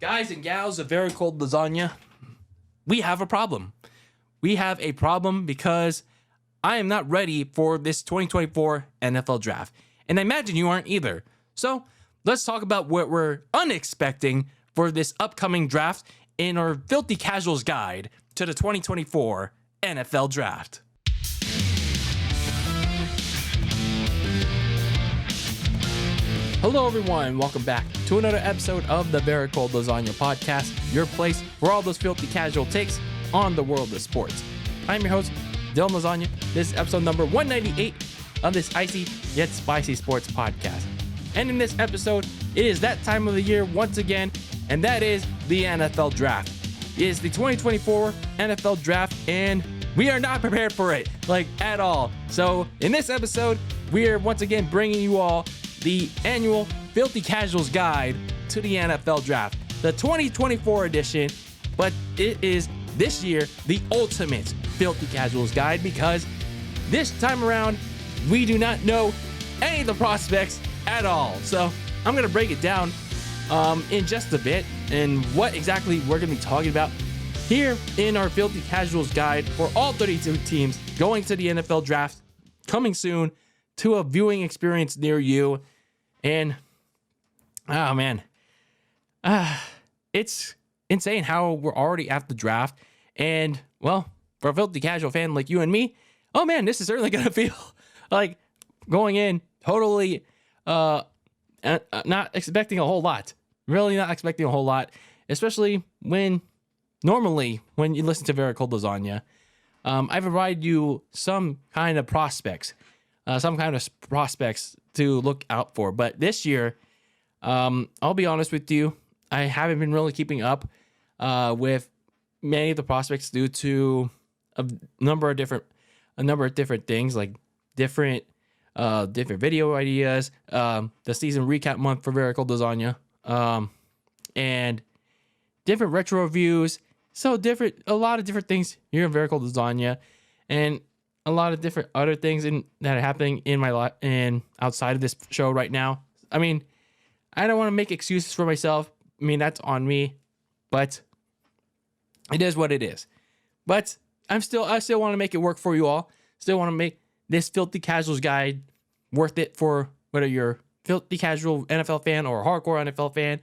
Guys and gals of Very Cold Lasagna, we have a problem. We have a problem because I am not ready for this 2024 NFL draft. And I imagine you aren't either. So let's talk about what we're unexpecting for this upcoming draft in our Filthy Casuals guide to the 2024 NFL draft. Hello everyone, welcome back to another episode of the Very Cold Lasagna podcast, your place for all those filthy casual takes on the world of sports. I'm your host, DylanLasagna. This is episode number 198 of this icy yet spicy sports podcast. And in this episode, it is that time of the year once again, and that is the NFL draft. It is the 2024 NFL draft, and we are not prepared for it, at all. So in this episode, we are once again bringing you all the annual Filthy Casuals guide to the NFL draft, the 2024 edition, but it is this year the ultimate Filthy Casuals guide because this time around we do not know any of the prospects at all. So I'm gonna break it down in just a bit and what exactly we're gonna be talking about here in our Filthy Casuals guide for all 32 teams going to the NFL draft, coming soon to a viewing experience near you. And oh man, it's insane how we're already at the draft. And well, for a filthy casual fan like you and me, oh man, this is certainly gonna feel like going in totally not expecting a whole lot. Really not expecting a whole lot, especially when normally when you listen to Very Cold Lasagna, I provide you some kind of prospects to look out for. But this year, I'll be honest with you, I haven't been really keeping up with many of the prospects due to a number of different things, like different video ideas, the season recap month for Very Cold Lasagna, and different retro reviews. So a lot of different things here in Very Cold Lasagna, and a lot of different other things that are happening in my life and outside of this show right now. I mean, I don't want to make excuses for myself. I mean, that's on me, but it is what it is. But I still want to make it work for you all. Still want to make this Filthy Casuals guide worth it for whether you're filthy casual NFL fan or a hardcore NFL fan.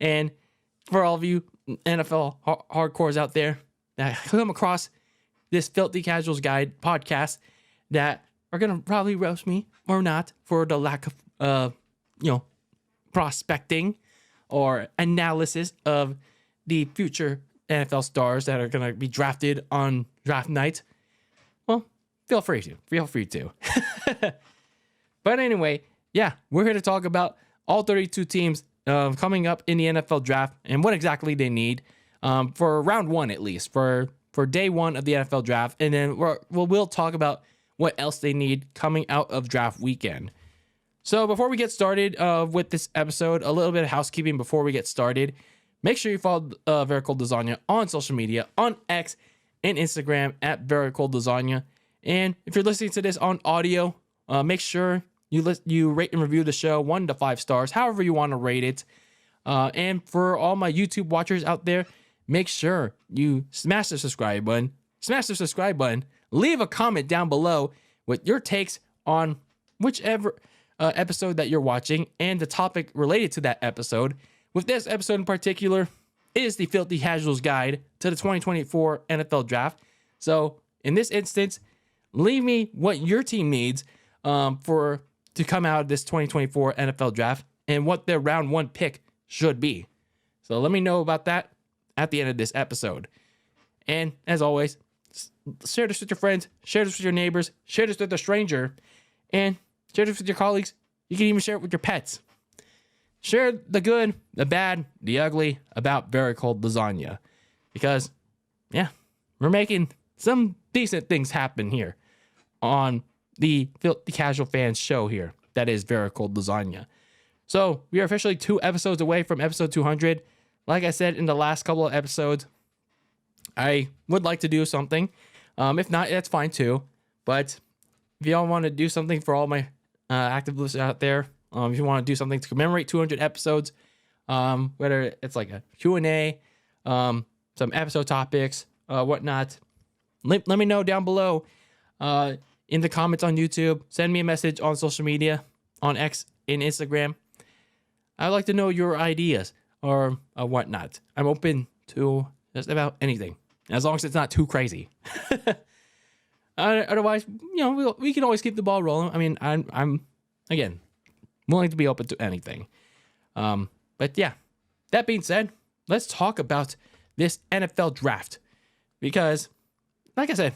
And for all of you NFL hardcores out there that come across this Filthy Casuals guide podcast that are going to probably roast me or not for the lack of, prospecting or analysis of the future NFL stars that are going to be drafted on draft night. Well, feel free to. But anyway, yeah, we're here to talk about all 32 teams coming up in the NFL draft and what exactly they need for round one, at least for day one of the NFL draft. And then we'll talk about what else they need coming out of draft weekend. So before we get started with this episode, a little bit of housekeeping before we get started. Make sure you follow Very Cold Lasagna on social media, on X and Instagram at Very Cold Lasagna. And if you're listening to this on audio, make sure you rate and review the show 1 to 5 stars, however you want to rate it. And for all my YouTube watchers out there, make sure you smash the subscribe button, leave a comment down below with your takes on whichever episode that you're watching and the topic related to that episode. With this episode in particular is the Filthy Casuals guide to the 2024 NFL draft. So in this instance, leave me what your team needs to come out of this 2024 NFL draft and what their round one pick should be. So let me know about that at the end of this episode. And as always, share this with your friends, share this with your neighbors, share this with a stranger, and share this with your colleagues. You can even share it with your pets. Share the good, the bad, the ugly about Very Cold Lasagna. Because, yeah, we're making some decent things happen here on the Casual Fans show here. That is Very Cold Lasagna. So we are officially 2 episodes away from episode 200. Like I said in the last couple of episodes, I would like to do something. If not, that's fine too. But if y'all want to do something for all my active listeners out there, if you want to do something to commemorate 200 episodes, whether it's like a Q&A, some episode topics, whatnot. Let me know down below in the comments on YouTube. Send me a message on social media, on X and Instagram. I'd like to know your ideas or whatnot. I'm open to just about anything, as long as it's not too crazy. Otherwise, we can always keep the ball rolling. I mean, I'm again willing to be open to anything. But yeah, that being said, let's talk about this NFL draft, because, like I said,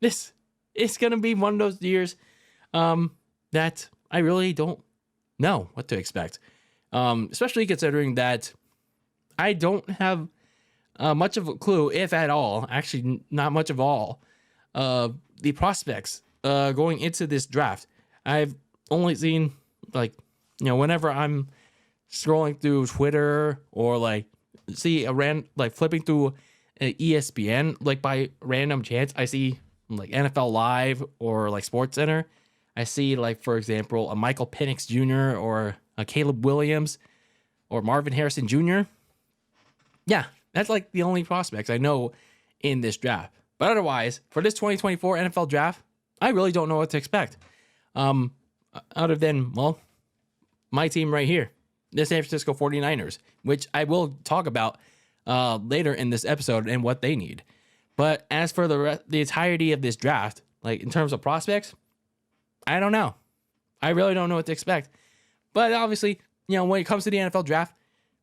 this is gonna be one of those years that I really don't know what to expect. Especially considering that I don't have much of a clue, if at all, actually not much of all, the prospects going into this draft. I've only seen, whenever I'm scrolling through Twitter or see flipping through ESPN, by random chance, I see NFL Live or SportsCenter. I see, for example, a Michael Penix Jr. or a Caleb Williams or Marvin Harrison Jr. Yeah, that's the only prospects I know in this draft. But otherwise, for this 2024 NFL draft, I really don't know what to expect. Other than, my team right here, the San Francisco 49ers, which I will talk about later in this episode and what they need. But as for the entirety of this draft, in terms of prospects, I don't know. I really don't know what to expect. But obviously, when it comes to the NFL draft,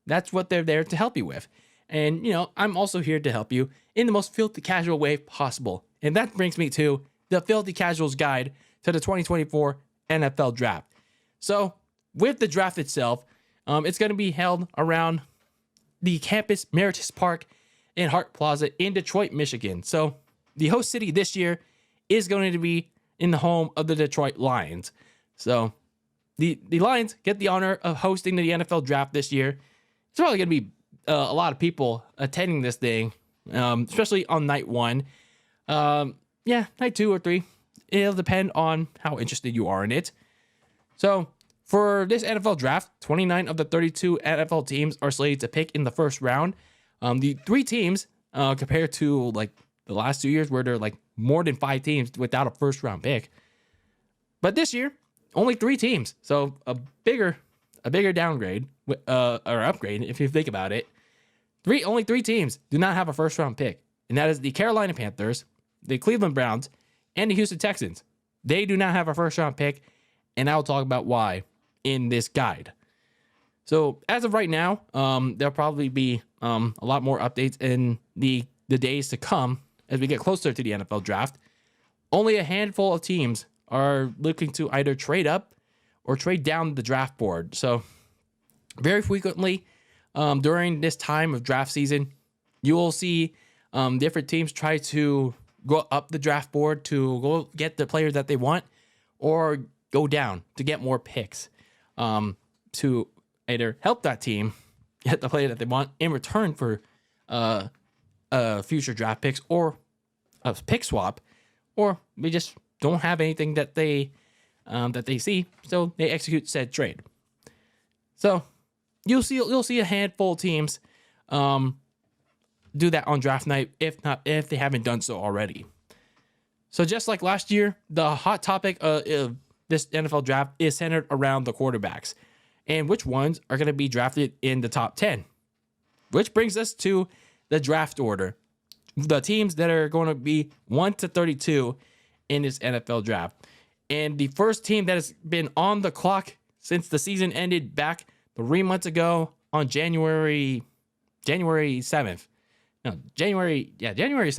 that's what they're there to help you with. And, I'm also here to help you in the most filthy casual way possible. And that brings me to the Filthy Casuals Guide to the 2024 NFL Draft. So, with the draft itself, it's going to be held around the campus Meritus Park in Hart Plaza in Detroit, Michigan. So, the host city this year is going to be in the home of the Detroit Lions. So, the Lions get the honor of hosting the NFL Draft this year. It's probably going to be a lot of people attending this thing, especially on night one. Night 2 or 3. It'll depend on how interested you are in it. So, for this NFL draft, 29 of the 32 NFL teams are slated to pick in the first round. The 3 teams, compared to the last 2 years where there are more than 5 teams without a first round pick. But this year, only 3 teams. So a bigger downgrade or upgrade if you think about it. Only 3 teams do not have a first round pick, and that is the Carolina Panthers, the Cleveland Browns, and the Houston Texans. They do not have a first round pick, and I'll talk about why in this guide. So as of right now, there'll probably be a lot more updates in the days to come as we get closer to the NFL draft. Only a handful of teams are looking to either trade up or trade down the draft board. So very frequently during this time of draft season, you will see different teams try to go up the draft board to go get the players that they want, or go down to get more picks to either help that team get the player that they want in return for future draft picks or a pick swap, or we just don't have anything that they see, so they execute said trade. So you'll see a handful of teams do that on draft night, if they haven't done so already. So just like last year, the hot topic of this NFL draft is centered around the quarterbacks and which ones are going to be drafted in the top 10. Which brings us to the draft order. The teams that are going to be 1 to 32 in this NFL draft. And the first team that has been on the clock since the season ended back 3 months ago on January 7th. No, January 7th. January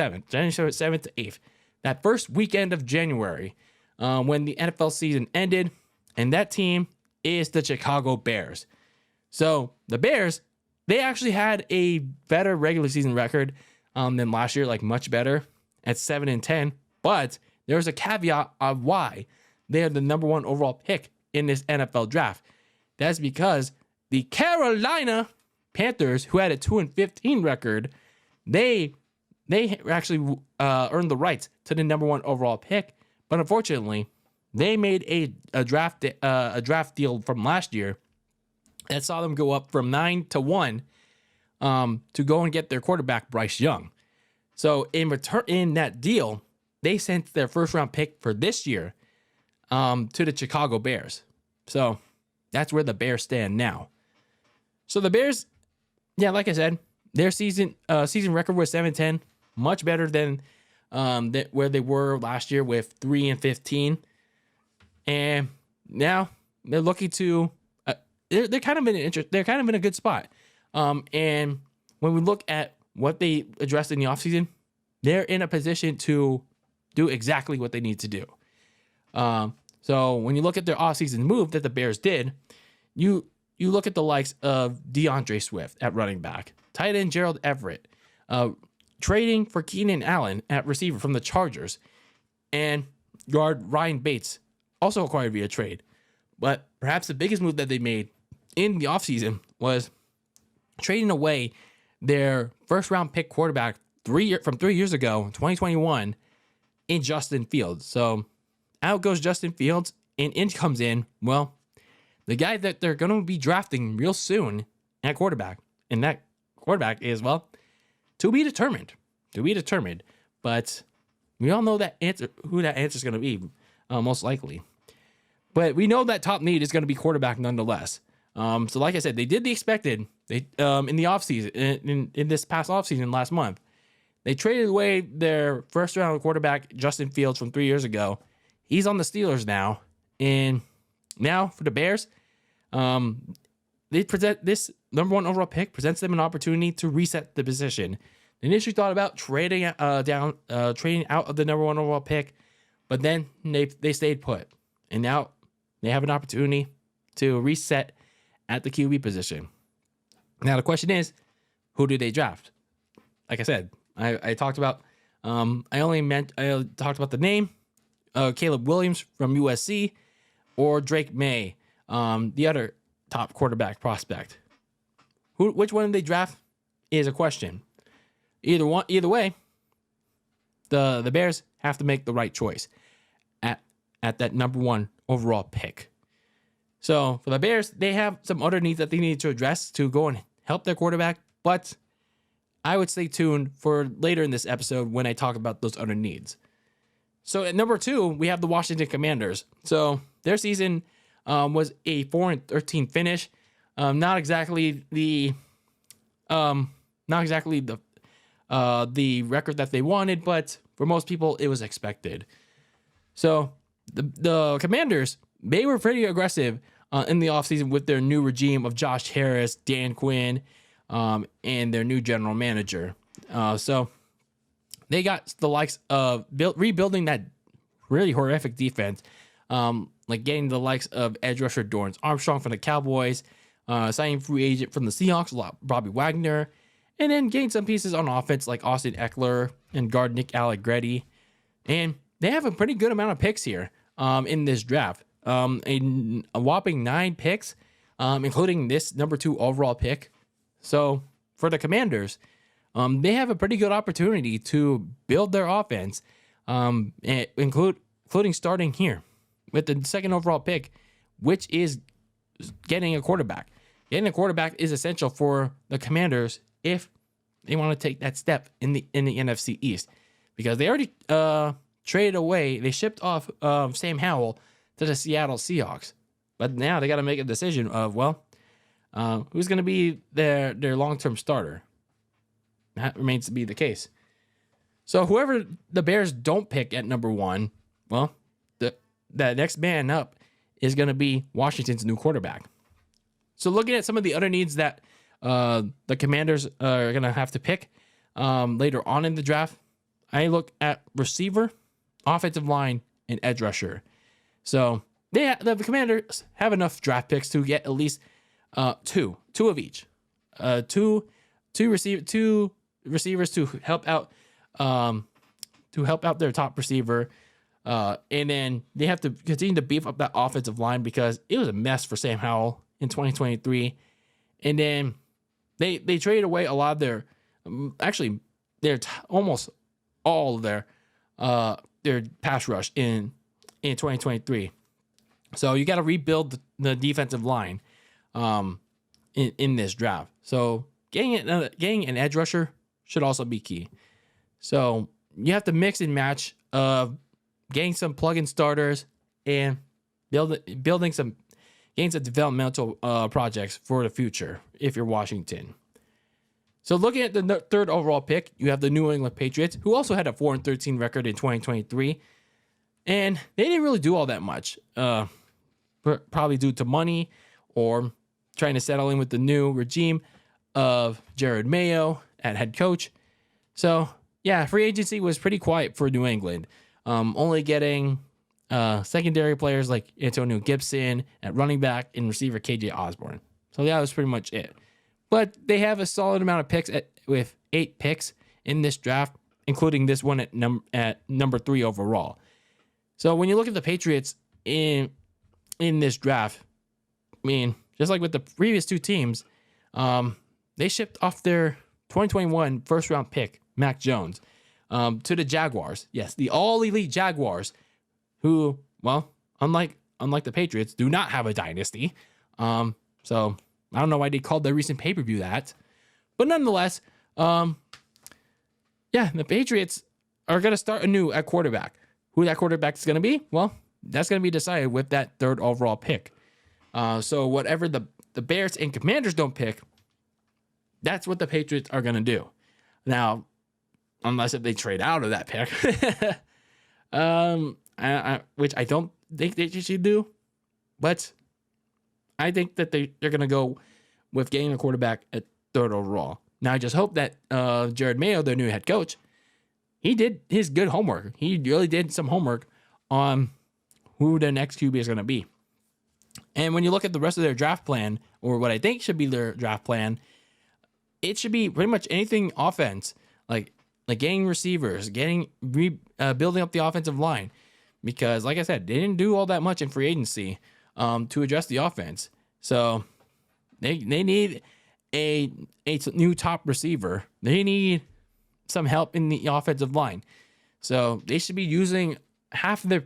7th to 8th. That first weekend of January when the NFL season ended. And that team is the Chicago Bears. So the Bears, they actually had a better regular season record than last year, much better at 7-10. But there's a caveat of why they are the number 1 overall pick in this NFL draft. That's because the Carolina Panthers, who had a 2-15 record, they actually earned the rights to the number 1 overall pick. But unfortunately, they made a draft deal from last year that saw them go up from 9-1 to go and get their quarterback Bryce Young. So in return, in that deal, they sent their first round pick for this year to the Chicago Bears. So that's where the Bears stand now. So the Bears, yeah, like I said, their season record was 7-10, much better than where they were last year with 3-15, and now they're looking to they're kind of in a good spot. And when we look at what they addressed in the offseason, they're in a position to do exactly what they need to do. So when you look at their offseason move that the Bears did, you look at the likes of DeAndre Swift at running back, tight end Gerald Everett, trading for Keenan Allen at receiver from the Chargers, and guard Ryan Bates, also acquired via trade. But perhaps the biggest move that they made in the offseason was trading away their first-round pick quarterback from 3 years ago, 2021, in Justin Fields. So out goes Justin Fields, and in comes in, well, the guy that they're going to be drafting real soon at quarterback. And that quarterback is, well, to be determined. But we all know who that answer is going to be, most likely. But we know that top need is going to be quarterback nonetheless. So like I said, they did the expected. They in the offseason, in this past offseason last month, they traded away their first round quarterback, Justin Fields, from 3 years ago. He's on the Steelers now. And now for the Bears, they present this number 1 overall pick presents them an opportunity to reset the position. They initially thought about trading out of the number 1 overall pick, but then they stayed put. And now they have an opportunity to reset at the QB position. Now the question is, who do they draft? Like I said, I talked about I talked about the name Caleb Williams from USC or Drake May, the other top quarterback prospect. Which one they draft is a question. Either way, the Bears have to make the right choice at that number 1 overall pick. So for the Bears, they have some other needs that they need to address to go and help their quarterback, but I would stay tuned for later in this episode when I talk about those other needs. So at number 2, we have the Washington Commanders. So their season was a 4-13 finish. Not exactly the record that they wanted, but for most people, it was expected. So the Commanders, they were pretty aggressive in the offseason with their new regime of Josh Harris, Dan Quinn, and their new general manager. So they got the likes of rebuilding that really horrific defense, like getting the likes of edge rusher Dorrance Armstrong from the Cowboys, signing free agent from the Seahawks, Bobby Wagner, and then getting some pieces on offense like Austin Eckler and guard Nick Allegretti. And they have a pretty good amount of picks here in this draft. A whopping 9 picks, including this number 2 overall pick. So for the Commanders, they have a pretty good opportunity to build their offense, including starting here with the 2nd overall pick, which is getting a quarterback. Getting a quarterback is essential for the Commanders if they want to take that step in the NFC East, because they already traded away. They shipped off Sam Howell to the Seattle Seahawks, but now they got to make a decision of, well, who's going to be their long-term starter. That remains to be the case. So whoever the Bears don't pick at number 1, well, the next man up is going to be Washington's new quarterback. So looking at some of the other needs that the Commanders are going to have to pick later on in the draft, I look at receiver, offensive line, and edge rusher. So the Commanders have enough draft picks to get at least two of each, two receivers to help out their top receiver, and then they have to continue to beef up that offensive line because it was a mess for Sam Howell in 2023, and then they traded away a lot of their almost all of their pass rush in 2023. So you got to rebuild the defensive line. in this draft. So getting an edge rusher should also be key. So you have to mix and match of getting some plug-in starters and getting some developmental projects for the future if you're Washington. So looking at the third overall pick, you have the New England Patriots, who also had a 4-13 record in 2023. And they didn't really do all that much, probably due to money or trying to settle in with the new regime of Jared Mayo at head coach. So, yeah, free agency was pretty quiet for New England, only getting secondary players like Antonio Gibson at running back and receiver KJ Osborne. So that was pretty much it. But they have a solid amount of picks with 8 picks in this draft, including this one at number 3 overall. So when you look at the Patriots in this draft, I mean, just like with the previous 2 teams, they shipped off their 2021 first-round pick, Mac Jones, to the Jaguars. Yes, the all-elite Jaguars, who, well, unlike the Patriots, do not have a dynasty. So I don't know why they called their recent pay-per-view that. But nonetheless, the Patriots are going to start anew at quarterback. Who that quarterback is going to be? Well, that's going to be decided with that third overall pick. So whatever the Bears and Commanders don't pick, that's what the Patriots are going to do. Now, unless if they trade out of that pick, which I don't think they should do, but I think that they're going to go with getting a quarterback at third overall. Now, I just hope that Jared Mayo, their new head coach, he did his good homework. He really did some homework on who the next QB is going to be. And when you look at the rest of their draft plan, or what I think should be their draft plan, it should be pretty much anything offense, like getting receivers, building up the offensive line. Because, like I said, they didn't do all that much in free agency to address the offense. So they need a new top receiver. They need some help in the offensive line. So they should be using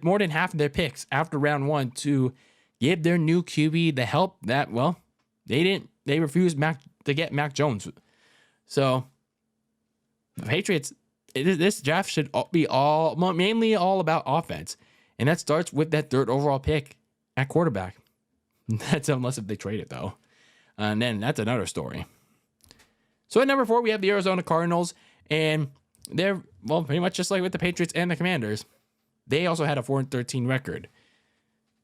more than half of their picks after round 1 to give their new QB the help that, well, they refused to get Mac Jones. So the Patriots, this draft should be mainly all about offense. And that starts with that third overall pick at quarterback. That's unless if they trade it, though. And then that's another story. So at number 4, we have the Arizona Cardinals. And they're, well, pretty much just like with the Patriots and the Commanders. They also had a 4-13 record.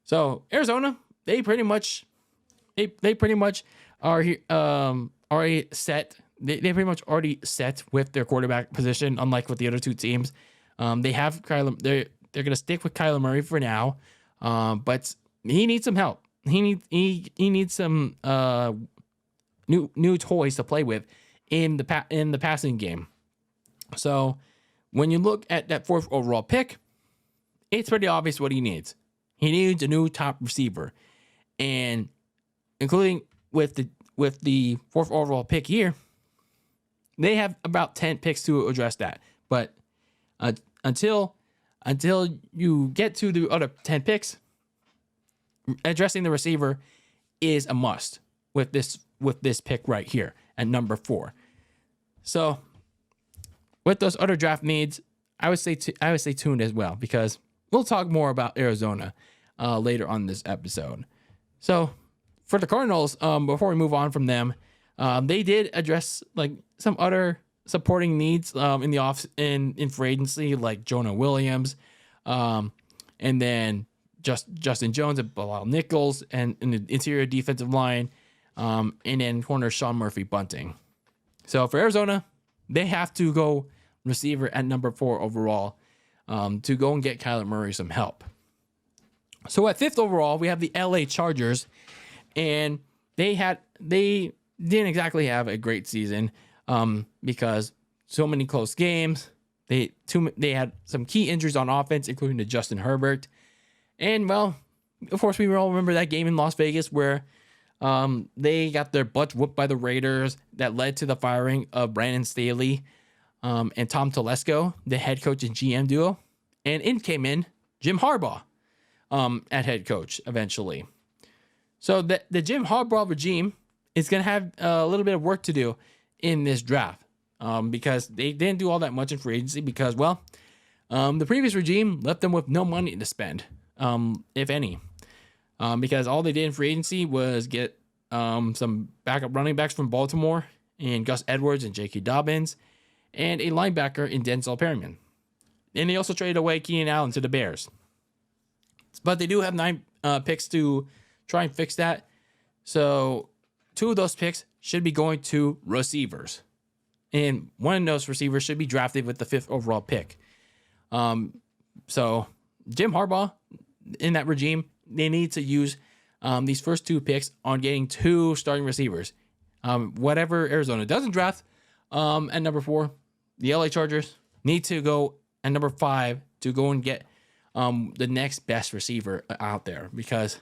So Arizona, they pretty much are already set. They pretty much already set with their quarterback position, unlike with the other 2 teams. They have Kyler. They're gonna stick with Kyler Murray for now, but he needs some help. He needs some new toys to play with in the passing game. So when you look at that 4th overall pick, it's pretty obvious what he needs. He needs a new top receiver, and including with the 4th overall pick here, they have about 10 picks to address that. But until you get to the other 10 picks, addressing the receiver is a must with this pick right here at number 4. So with those other draft needs, I would say tuned as well, because we'll talk more about Arizona later on this episode. So for the Cardinals, before we move on from them, they did address like some other supporting needs in free agency, like Jonah Williams, and then Justin Jones and Bilal Nichols, and in the interior defensive line, and then corner Sean Murphy Bunting. So for Arizona, they have to go receiver at number 4 overall to go and get Kyler Murray some help. So at 5th overall, we have the LA Chargers, and they didn't exactly have a great season because so many close games. They had some key injuries on offense, including to Justin Herbert. And, well, of course, we all remember that game in Las Vegas where they got their butts whooped by the Raiders that led to the firing of Brandon Staley and Tom Telesco, the head coach and GM duo. And in came Jim Harbaugh at head coach eventually. So the Jim Harbaugh regime is going to have a little bit of work to do in this draft because they didn't do all that much in free agency because, well, the previous regime left them with no money to spend, if any, because all they did in free agency was get some backup running backs from Baltimore and Gus Edwards and J.K. Dobbins and a linebacker in Denzel Perryman. And they also traded away Keenan Allen to the Bears. But they do have 9 picks to try and fix that. So 2 of those picks should be going to receivers. And one of those receivers should be drafted with the 5th overall pick. So Jim Harbaugh, in that regime, they need to use these first 2 picks on getting 2 starting receivers. Whatever Arizona doesn't draft at number 4, the LA Chargers need to go at number 5 to go and get the next best receiver out there, because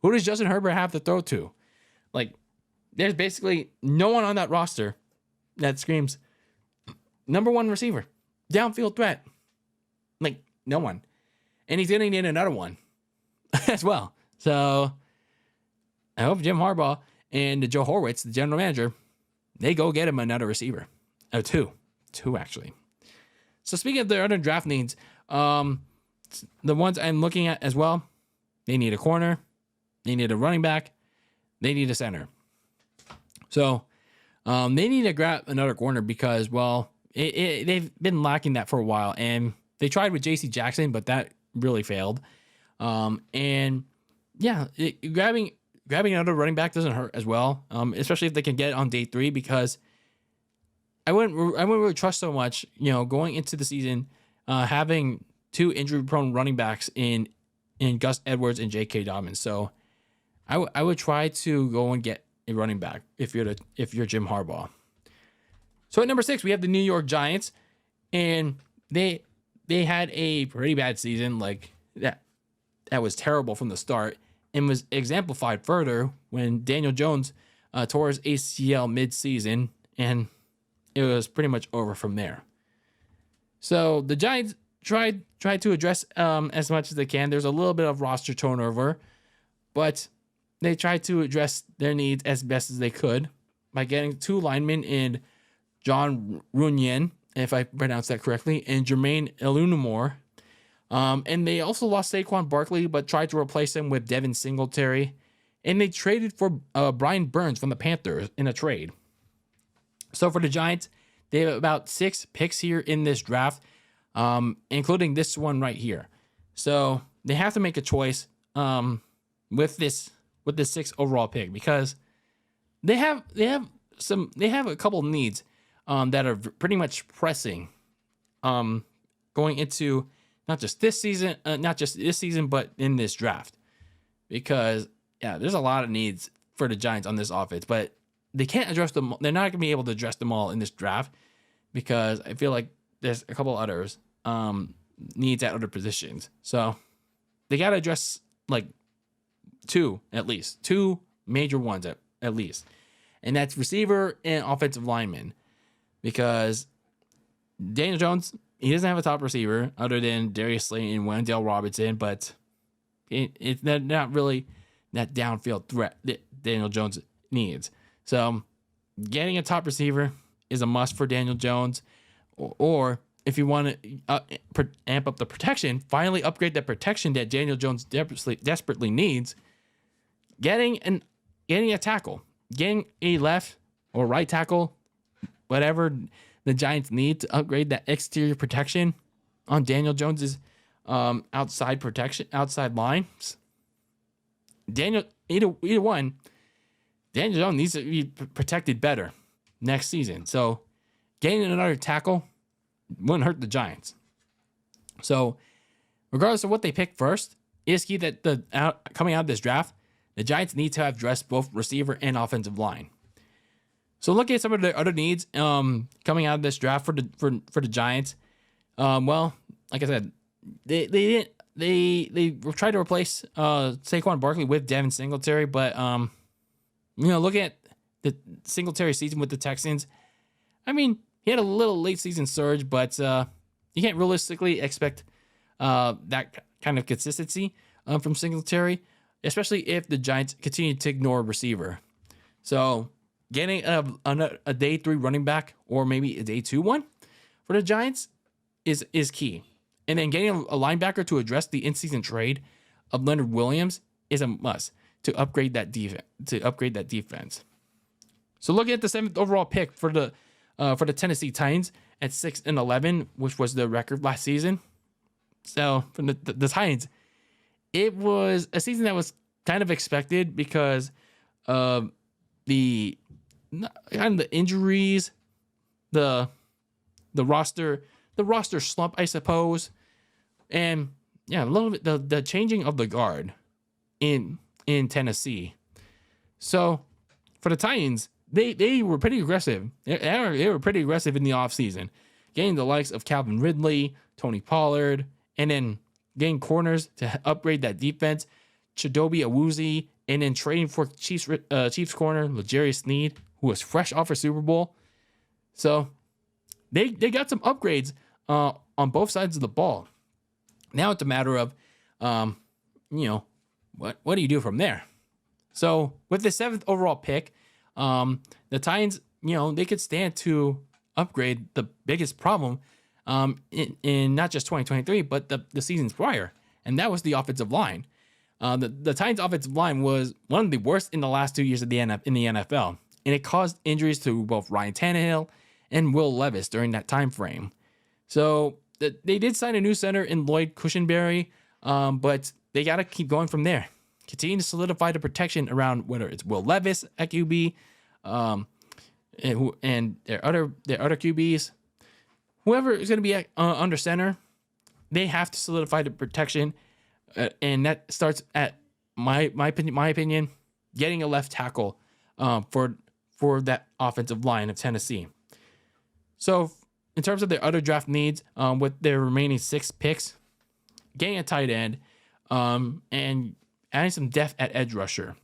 who does Justin Herbert have to throw to? Like, there's basically no one on that roster that screams number 1 receiver, downfield threat. Like, no one. And he's going to need another one as well. So I hope Jim Harbaugh and Joe Horowitz, the general manager, they go get him another receiver. Oh, 2 actually. So speaking of their other draft needs, the ones I'm looking at as well, they need a corner, they need a running back, they need a center. So they need to grab another corner because, well, they've been lacking that for a while. And they tried with J.C. Jackson, but that really failed. And yeah, grabbing another running back doesn't hurt as well, especially if they can get it on day 3, because I wouldn't really trust so much, going into the season, having 2 injury-prone running backs in Gus Edwards and J.K. Dobbins. So I would try to go and get a running back if you're Jim Harbaugh. So at number 6, we have the New York Giants, and they had a pretty bad season, like that was terrible from the start, and was exemplified further when Daniel Jones tore his ACL mid-season, and it was pretty much over from there. So the Giants tried to address as much as they can. There's a little bit of roster turnover, but they tried to address their needs as best as they could by getting 2 linemen in John Runyan, if I pronounced that correctly, and Jermaine Elunamore. And they also lost Saquon Barkley, but tried to replace him with Devin Singletary. And they traded for Brian Burns from the Panthers in a trade. So for the Giants, they have about 6 picks here in this draft, including this one right here. So they have to make a choice with this 6th overall pick, because they have a couple needs that are pretty much pressing going into not just this season, but in this draft. Because there's a lot of needs for the Giants on this offense, but they can't address them. They're not going to be able to address them all in this draft, because I feel like there's a couple others needs at other positions. So they got to address like 2 major ones at least. And that's receiver and offensive lineman, because Daniel Jones, he doesn't have a top receiver other than Darius Slayton and Wendell Robinson, but it's not really that downfield threat that Daniel Jones needs. So getting a top receiver is a must for Daniel Jones, or if you want to amp up the protection, finally upgrade the protection that Daniel Jones desperately needs, getting a tackle, getting a left or right tackle, whatever the Giants need to upgrade that exterior protection on Daniel Jones's outside lines. Either one, Daniel Jones needs to be protected better next season. So getting another tackle wouldn't hurt the Giants. So regardless of what they pick first, it is key that coming out of this draft, the Giants need to have addressed both receiver and offensive line. So looking at some of the other needs coming out of this draft for the Giants, well, like I said, they tried to replace Saquon Barkley with Devin Singletary, but looking at the Singletary season with the Texans, I mean, he had a little late season surge, but you can't realistically expect that kind of consistency from Singletary, especially if the Giants continue to ignore receiver. So getting a day 3 running back or maybe a day 2 one for the Giants is key. And then getting a linebacker to address the in-season trade of Leonard Williams is a must to upgrade that defense. So looking at the 7th overall pick for the Tennessee Titans at 6-11, which was the record last season. So for the Titans, it was a season that was kind of expected because of the injuries, the roster slump, I suppose, and a little bit the changing of the guard in Tennessee. So for the Titans, they were pretty aggressive. They were pretty aggressive in the offseason, getting the likes of Calvin Ridley, Tony Pollard, and then getting corners to upgrade that defense, Chidobe Awuzie, and then trading for Chiefs corner L'Jarius Sneed, who was fresh off a Super Bowl. So they got some upgrades on both sides of the ball. Now it's a matter of, what do you do from there? So with the 7th overall pick, the Titans, they could stand to upgrade the biggest problem in not just 2023, but the seasons prior, and that was the offensive line. The Titans' offensive line was one of the worst in the last 2 years in the NFL, and it caused injuries to both Ryan Tannehill and Will Levis during that time frame. So they did sign a new center in Lloyd Cushenberry, but they got to keep going from there. Continue to solidify the protection around whether it's Will Levis at QB, and their other QBs, whoever is going to be under center, they have to solidify the protection, and that starts at my opinion, getting a left tackle for that offensive line of Tennessee. So in terms of their other draft needs, with their remaining 6 picks, getting a tight end, and adding some depth at edge rusher.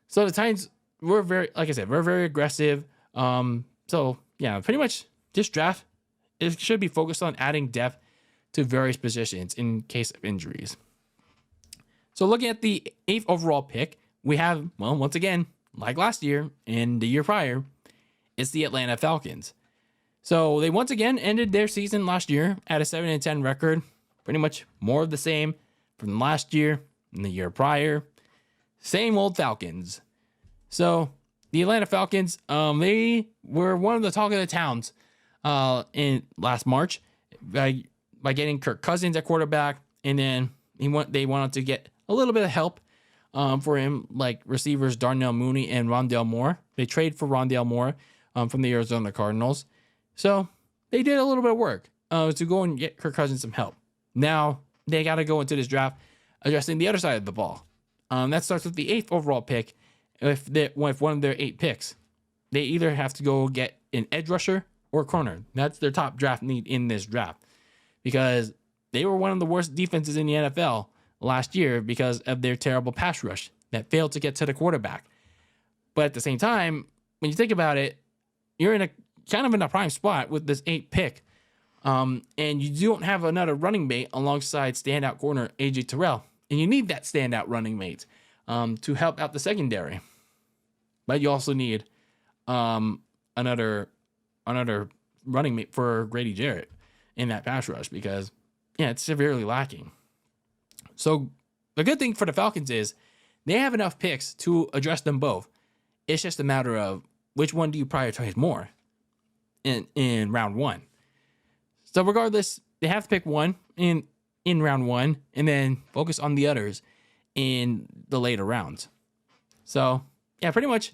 So the Titans were very aggressive. So yeah, pretty much this draft, it should be focused on adding depth to various positions in case of injuries. So looking at the 8th overall pick, we have, once again, like last year and the year prior, it's the Atlanta Falcons. So they once again ended their season last year at a 7-10 record, pretty much more of the same from last year and the year prior. Same old Falcons. So the Atlanta Falcons, they were one of the talk of the towns in last March by getting Kirk Cousins at quarterback, and then they wanted to get a little bit of help for him, like receivers Darnell Mooney and Rondale Moore. They trade for Rondale Moore from the Arizona Cardinals. So they did a little bit of work to go and get Kirk Cousins some help. Now they got to go into this draft addressing the other side of the ball. That starts with the 8th overall pick. If one of their 8 picks, they either have to go get an edge rusher or corner. That's their top draft need in this draft, because they were one of the worst defenses in the NFL last year because of their terrible pass rush that failed to get to the quarterback. But at the same time, when you think about it, you're in a prime spot with this 8th pick, and you don't have another running mate alongside standout corner AJ Terrell, and you need that standout running mate to help out the secondary. But you also need another running mate for Grady Jarrett in that pass rush, because it's severely lacking. So the good thing for the Falcons is they have enough picks to address them both. It's just a matter of which one do you prioritize more in round 1. So regardless, they have to pick one in round 1 and then focus on the others in the later rounds. So yeah, pretty much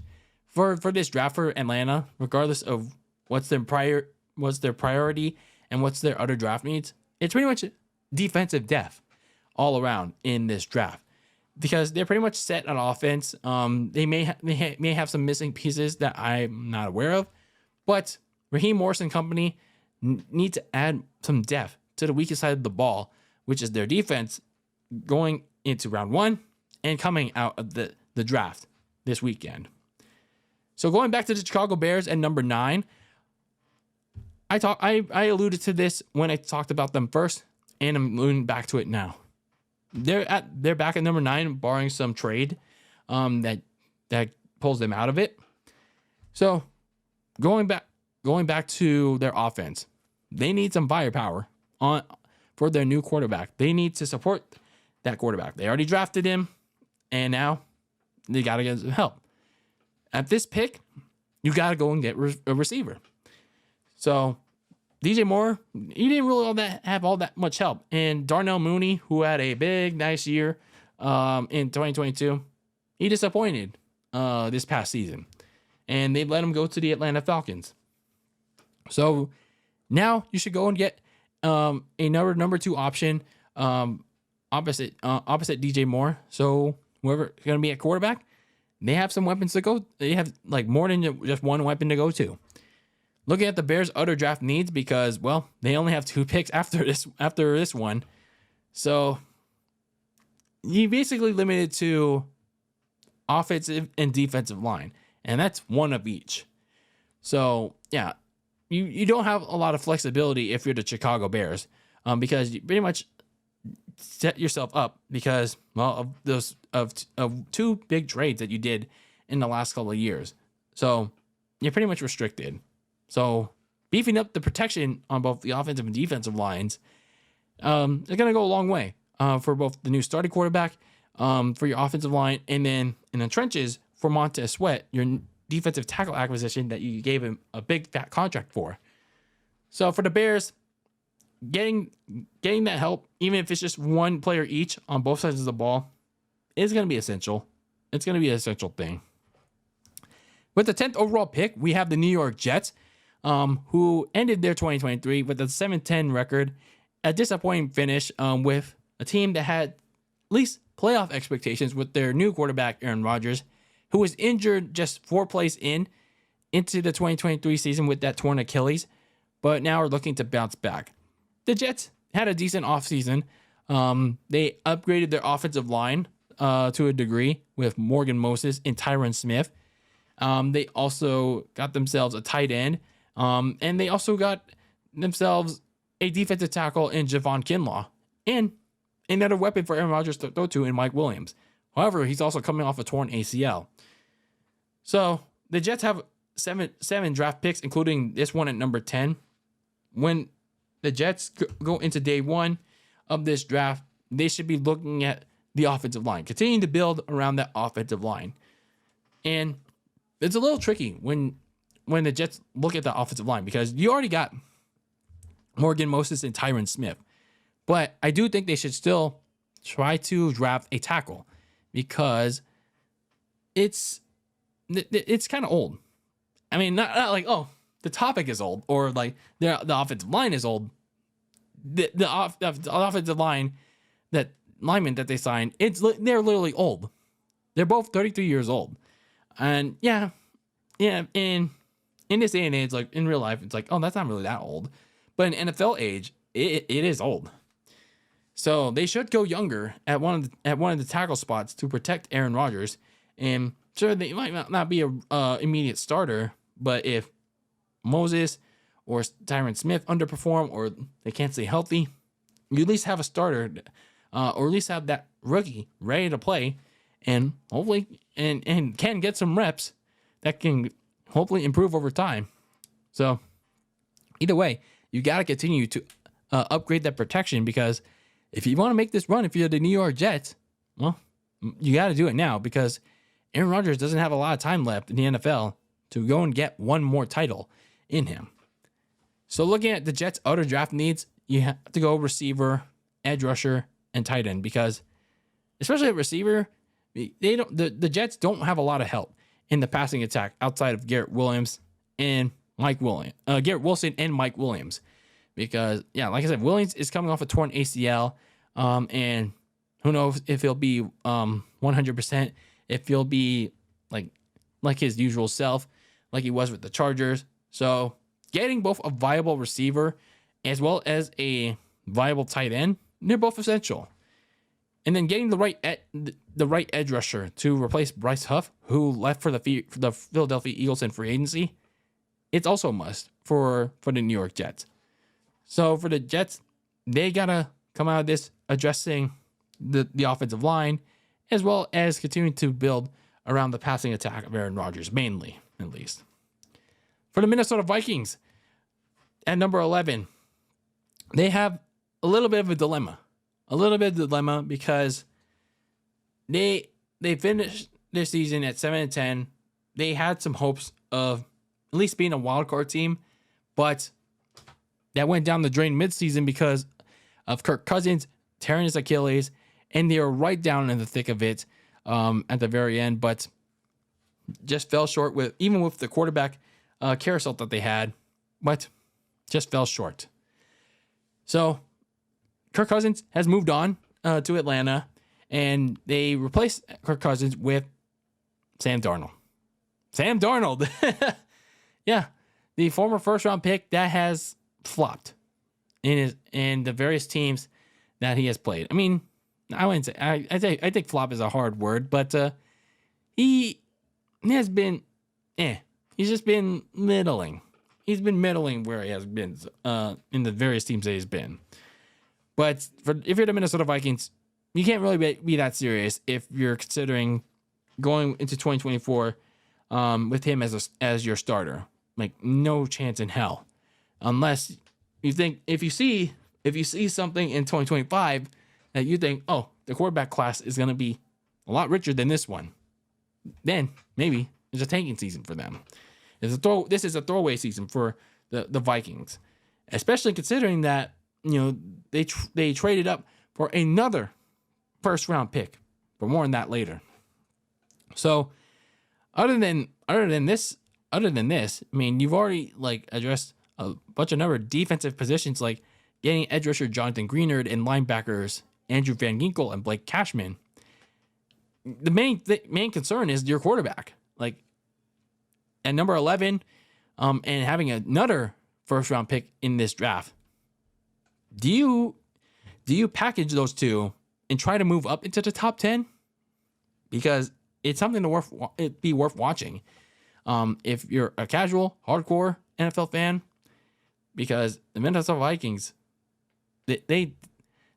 for this draft for Atlanta, regardless of what's their priority and what's their other draft needs, it's pretty much defensive depth all around in this draft, because they're pretty much set on offense. They may have some missing pieces that I'm not aware of, but Raheem Morris and company need to add some depth to the weakest side of the ball, which is their defense, going into round 1 and coming out of the draft this weekend. So going back to the Chicago Bears at number 9, I alluded to this when I talked about them first, and I'm alluding back to it now. They're back at number 9, barring some trade that pulls them out of it. So going back to their offense, they need some firepower for their new quarterback. They need to support that quarterback. They already drafted him, and now they got to get some help. At this pick, you got to go and get a receiver. So DJ Moore, he didn't really have all that much help. And Darnell Mooney, who had a big, nice year in 2022, he disappointed this past season. And they let him go to the Atlanta Falcons. So now you should go and get another number 2 option opposite DJ Moore. So whoever's going to be at quarterback, they have some weapons to go. They have like more than just one weapon to go to. Looking at the Bears' other draft needs, because, well, they only have 2 picks after this one. So you basically limited to offensive and defensive line. And that's one of each. So, yeah, you don't have a lot of flexibility if you're the Chicago Bears, because you pretty much set yourself up because, well, of 2 big trades that you did in the last couple of years. So you're pretty much restricted. So beefing up the protection on both the offensive and defensive lines is going to go a long way for both the new starting quarterback, for your offensive line, and then in the trenches for Montez Sweat, your defensive tackle acquisition that you gave him a big fat contract for. So for the Bears, getting that help, even if it's just one player each on both sides of the ball, is going to be essential. It's going to be an essential thing. With the 10th overall pick, we have the New York Jets, who ended their 2023 with a 7-10 record, a disappointing finish with a team that had at least playoff expectations with their new quarterback, Aaron Rodgers, who was injured just 4 plays into the 2023 season with that torn Achilles, but now are looking to bounce back. The Jets had a decent offseason. They upgraded their offensive line to a degree with Morgan Moses and Tyron Smith. They also got themselves a tight end, and they also got themselves a defensive tackle in Javon Kinlaw, and another weapon for Aaron Rodgers to throw to in Mike Williams. However, he's also coming off a torn ACL. So the Jets have seven draft picks, including this one at number 10. When the Jets go into day 1 of this draft, they should be looking at the offensive line, continuing to build around that offensive line. And it's a little tricky when the Jets look at the offensive line, because you already got Morgan Moses and Tyron Smith. But I do think they should still try to draft a tackle, because it's kind of old. I mean, not like, oh, the topic is old, or like the offensive line is old. The offensive line, that lineman that they signed, they're literally old. They're both 33 years old. And yeah, in this day and age, like in real life, it's like, oh, that's not really that old. But in NFL age, it is old. So they should go younger at one of the tackle spots to protect Aaron Rodgers. And sure, they might not be a immediate starter, but if Moses or Tyron Smith underperform, or they can't stay healthy, you at least have a starter, or at least have that rookie ready to play, and hopefully and can get some reps that can hopefully improve over time. So either way, you got to continue to upgrade that protection, because if you want to make this run, if you're the New York Jets, well, you got to do it now, because Aaron Rodgers doesn't have a lot of time left in the NFL to go and get one more title in him. So looking at the Jets' other draft needs, you have to go receiver, edge rusher, and tight end, because especially at receiver, the Jets don't have a lot of help in the passing attack outside of Garrett Wilson and Mike Williams. Because, yeah, like I said, Williams is coming off a torn ACL, and who knows if he'll be 100%, if he'll be like his usual self, like he was with the Chargers. So getting both a viable receiver as well as a viable tight end, they're both essential. And then getting the right edge rusher to replace Bryce Huff, who left for the Philadelphia Eagles in free agency, it's also a must for the New York Jets. So for the Jets, they gotta come out of this addressing the offensive line, as well as continuing to build around the passing attack of Aaron Rodgers, mainly, at least. For the Minnesota Vikings, at number 11, they have a little bit of a dilemma. Because they finished their season at 7-10. They had some hopes of at least being a wild card team, but that went down the drain midseason because of Kirk Cousins tearing his Achilles, and they were right down in the thick of it at the very end, but just fell short with the quarterback carousel that they had, but just fell short. So Kirk Cousins has moved on to Atlanta, and they replaced Kirk Cousins with Sam Darnold. Yeah, the former first-round pick that has flopped in the various teams that he has played. I mean, I wouldn't say I think flop is a hard word, but he has been He's just been middling. He's been middling where he has been in the various teams that he's been. But if you're the Minnesota Vikings, you can't really be that serious if you're considering going into 2024 with him as your starter. Like, no chance in hell, unless you think if you see something in 2025 that you think, oh, the quarterback class is going to be a lot richer than this one, then maybe it's a tanking season for them. This is a throwaway season for the Vikings, especially considering that they traded up for another first round pick, but more on that later. So other than this, I mean, you've already addressed a bunch of number of defensive positions, like getting edge rusher Jonathan Greenard and linebackers Andrew Van Ginkel and Blake Cashman. The main concern is your quarterback. Like, at number 11, and having another first round pick in this draft, do you package those two and try to move up into the top 10? Because it's something to be worth watching. If you're a casual, hardcore NFL fan, because the Minnesota Vikings, they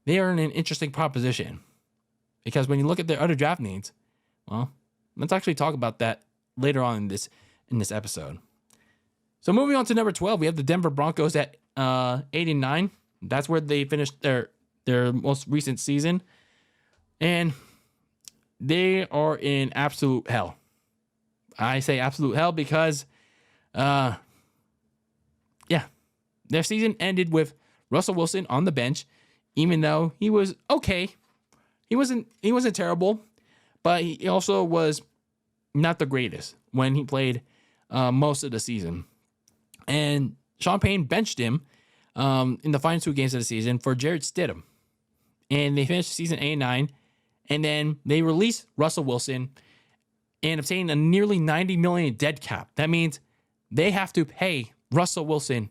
are in an interesting proposition. Because when you look at their other draft needs, well, let's actually talk about that later on in this episode. So moving on to number 12, we have the Denver Broncos at 8-9. That's where they finished their most recent season, and they are in absolute hell. I say absolute hell because, their season ended with Russell Wilson on the bench, even though he was okay. He wasn't terrible, but he also was not the greatest when he played most of the season. And Sean Payne benched him in the final two games of the season for Jarrett Stidham. And they finished the season 8-9. And then they released Russell Wilson and obtained a nearly $90 million dead cap. That means they have to pay Russell Wilson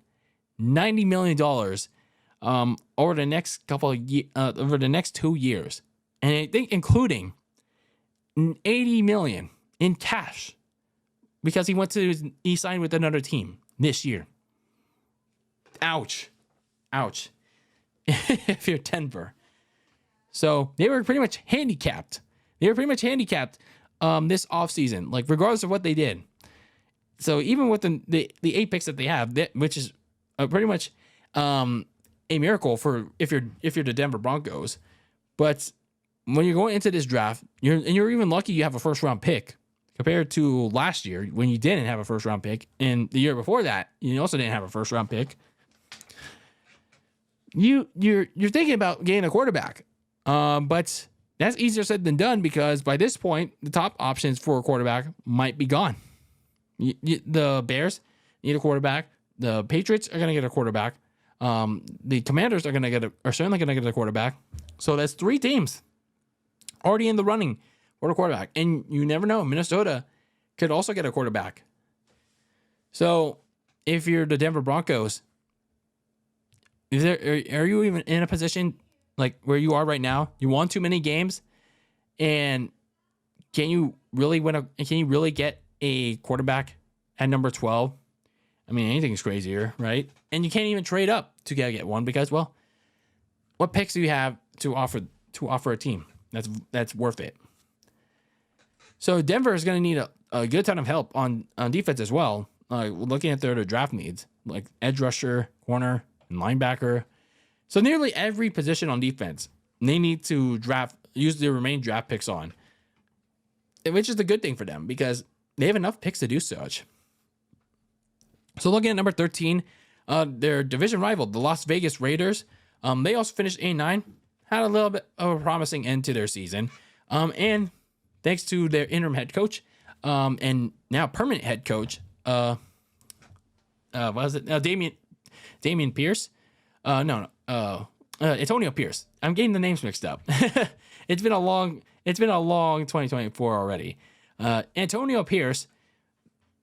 $90 million over the next over the next 2 years. And I think including $80 million in cash because he signed with another team this year. Ouch. If you're Denver. So they were pretty much handicapped. This offseason, regardless of what they did. So even with the 8 picks that they have, which is pretty much a miracle for if you're the Denver Broncos. But when you're going into this draft, you're even lucky you have a first round pick compared to last year when you didn't have a first round pick, and the year before that you also didn't have a first round pick. You're thinking about getting a quarterback, but that's easier said than done because by this point the top options for a quarterback might be gone. The Bears need a quarterback. The Patriots are going to get a quarterback. The Commanders are certainly going to get a quarterback. So that's 3 teams already in the running for the quarterback. And you never know. Minnesota could also get a quarterback. So if you're the Denver Broncos, are you even in a position like where you are right now? You won too many games, and can you really get a quarterback at number 12? I mean, anything's crazier, right? And you can't even trade up to get one because, well, what picks do you have to offer a team that's worth it? So Denver is going to need a good ton of help on defense as well. looking at their draft needs, like edge rusher, corner, and linebacker. So nearly every position on defense, they need to use their remaining draft picks on, which is a good thing for them because they have enough picks to do such. So looking at number 13, their division rival, the Las Vegas Raiders, they also finished 8-9, had a little bit of a promising end to their season. And thanks to their interim head coach, and now permanent head coach, what was it? Damian Pierce? Antonio Pierce. I'm getting the names mixed up. It's been a long 2024 already. Antonio Pierce,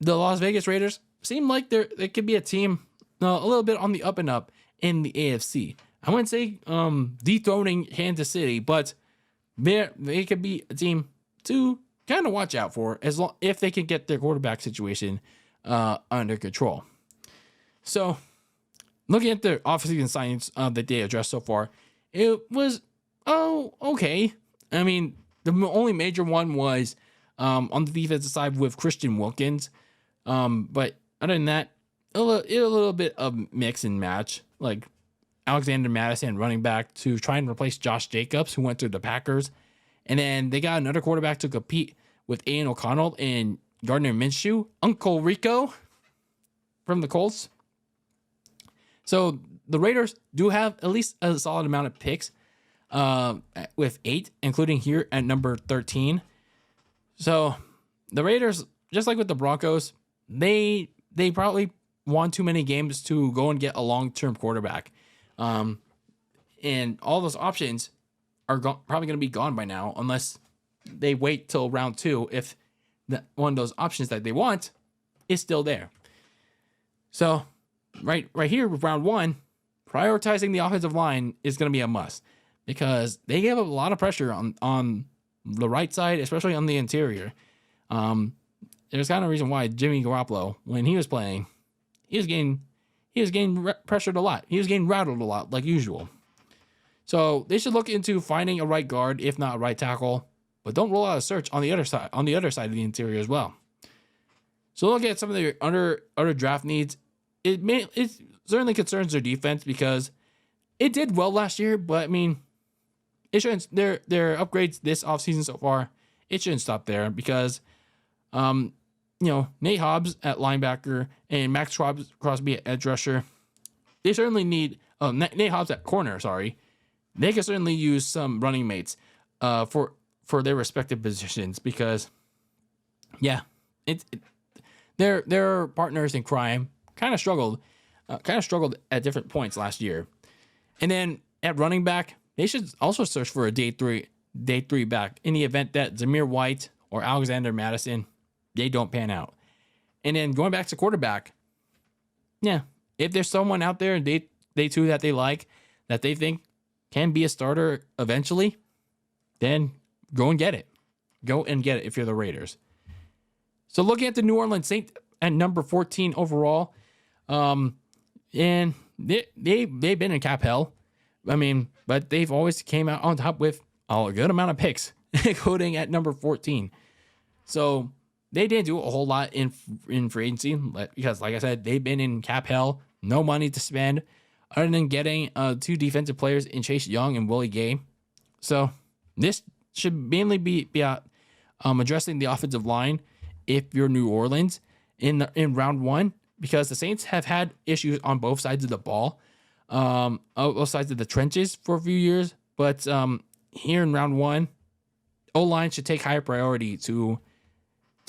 the Las Vegas Raiders seem like they could be a team a little bit on the up and up in the AFC. I wouldn't say dethroning Kansas City, but they could be a team to kind of watch out for if they can get their quarterback situation under control. So, looking at their offseason signings that they addressed so far, it was okay. I mean, the only major one was on the defensive side with Christian Wilkins, but other than that, a little bit of mix and match, like Alexander Madison, running back, to try and replace Josh Jacobs, who went to the Packers. And then they got another quarterback to compete with Aiden O'Connell and Gardner Minshew, Uncle Rico from the Colts. So the Raiders do have at least a solid amount of picks with 8, including here at number 13. So the Raiders, just like with the Broncos, they probably won too many games to go and get a long-term quarterback. And all those options are probably going to be gone by now unless they wait till round 2 if one of those options that they want is still there. So right here with round 1, prioritizing the offensive line is going to be a must because they gave up a lot of pressure on the right side, especially on the interior. There's kind of a reason why Jimmy Garoppolo, when he was playing, he was getting pressured a lot. He was getting rattled a lot, like usual. So they should look into finding a right guard, if not a right tackle, but don't roll out a search on the other side of the interior as well. So look at some of their other draft needs. It certainly concerns their defense because it did well last year, but I mean, it shouldn't. Their upgrades this offseason so far, it shouldn't stop there because, Nate Hobbs at linebacker and Max Crosby at edge rusher, they certainly need Nate Hobbs at corner. Sorry, they can certainly use some running mates for their respective positions because, their partners in crime kind of struggled at different points last year. And then at running back, they should also search for a day three back in the event that Zamir White or Alexander Madison, they don't pan out. And then going back to quarterback, if there's someone out there day 2 that they like, that they think can be a starter eventually, then go and get it. Go and get it if you're the Raiders. So looking at the New Orleans Saints at number 14 overall, and they've been in cap hell. I mean, but they've always came out on top with a good amount of picks, including at number 14. So they didn't do a whole lot in free agency because, like I said, they've been in cap hell, no money to spend, other than getting 2 defensive players in Chase Young and Willie Gay. So this should mainly be addressing the offensive line if you're New Orleans in round 1, because the Saints have had issues on both sides of the ball, both sides of the trenches for a few years. But here in round 1, O-line should take higher priority to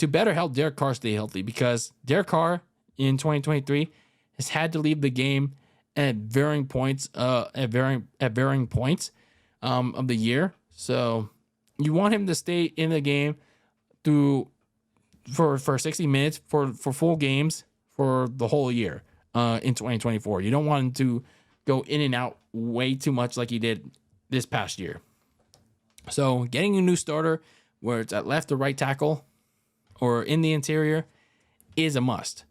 better help Derek Carr stay healthy, because Derek Carr in 2023 has had to leave the game at varying points of the year. So you want him to stay in the game for 60 minutes for full games for the whole year in 2024. You don't want him to go in and out way too much like he did this past year. So getting a new starter, where it's at left or right tackle or in the interior, is a must.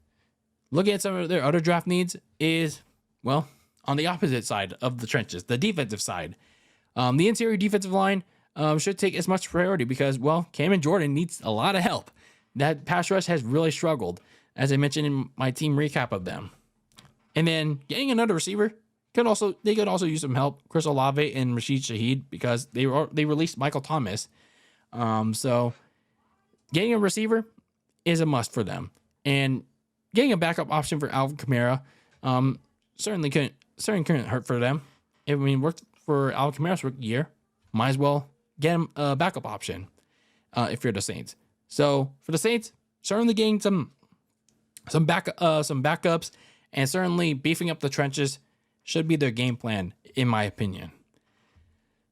Looking at some of their other draft needs is, well, on the opposite side of the trenches, the defensive side. The interior defensive line should take as much priority because, well, Cameron Jordan needs a lot of help. That pass rush has really struggled as I mentioned in my team recap of them. And then getting another receiver could also use some help. Chris Olave and Rashid Shaheed, because they released Michael Thomas. So getting a receiver is a must for them. And getting a backup option for Alvin Kamara certainly couldn't hurt for them. If it worked for Alvin Kamara's rookie year, might as well get him a backup option if you're the Saints. So for the Saints, certainly getting some backups, and certainly beefing up the trenches should be their game plan, in my opinion.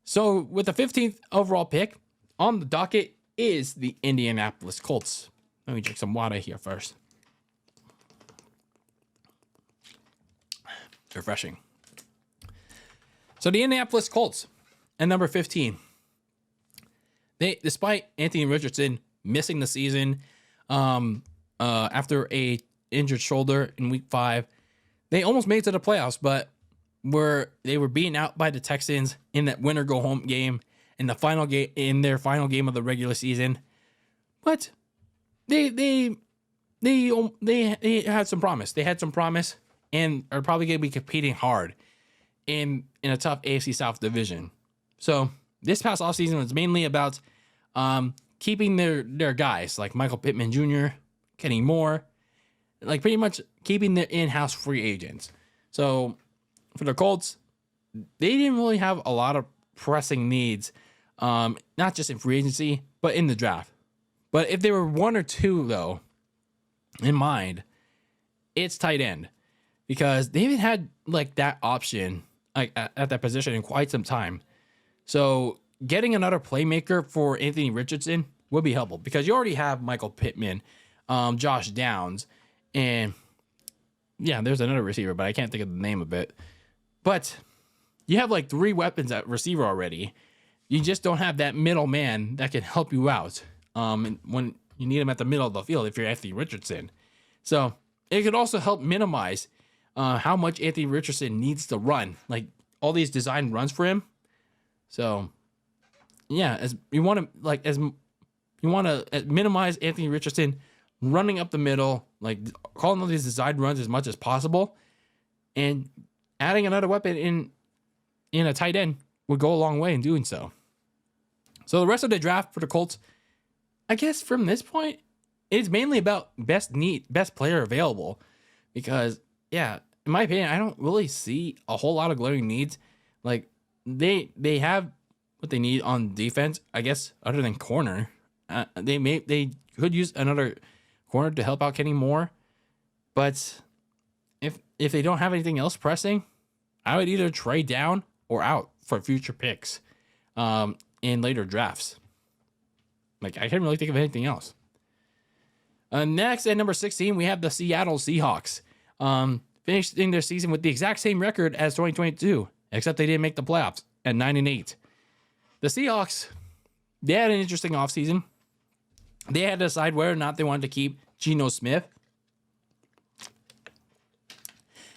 So with the 15th overall pick on the docket is the Indianapolis Colts. Let me drink some water here first. Refreshing. So the Indianapolis Colts at number 15. Despite Anthony Richardson missing the season after a injured shoulder in week 5, they almost made it to the playoffs, but they were beaten out by the Texans in that winner go home game in their final game of the regular season. But they had some promise. They had some promise and are probably going to be competing hard in a tough AFC South division. So this past offseason was mainly about keeping their guys like Michael Pittman Jr., Kenny Moore, like pretty much keeping their in-house free agents. So for the Colts, they didn't really have a lot of pressing needs, not just in free agency, but in the draft. But if there were one or two, though, in mind, it's tight end. Because they haven't had like that option like at that position in quite some time. So getting another playmaker for Anthony Richardson would be helpful, because you already have Michael Pittman, Josh Downs, and yeah, there's another receiver, but I can't think of the name of it. But you have like 3 weapons at receiver already. You just don't have that middle man that can help you out when you need him at the middle of the field if you're Anthony Richardson. So it could also help minimize how much Anthony Richardson needs to run, like all these designed runs for him. So yeah, as you want to minimize Anthony Richardson running up the middle, like calling all these designed runs as much as possible, and adding another weapon in a tight end would go a long way in doing so. So the rest of the draft for the Colts, I guess from this point, it's mainly about best player available, because yeah, in my opinion, I don't really see a whole lot of glaring needs. Like they have what they need on defense, I guess, other than corner. They could use another corner to help out Kenny Moore, but if they don't have anything else pressing, I would either trade down or out for future picks in later drafts. Like I can't really think of anything else. Next at number 16, we have the Seattle Seahawks. Finishing their season with the exact same record as 2022, except they didn't make the playoffs at 9-8. The Seahawks, they had an interesting offseason. They had to decide whether or not they wanted to keep Geno Smith.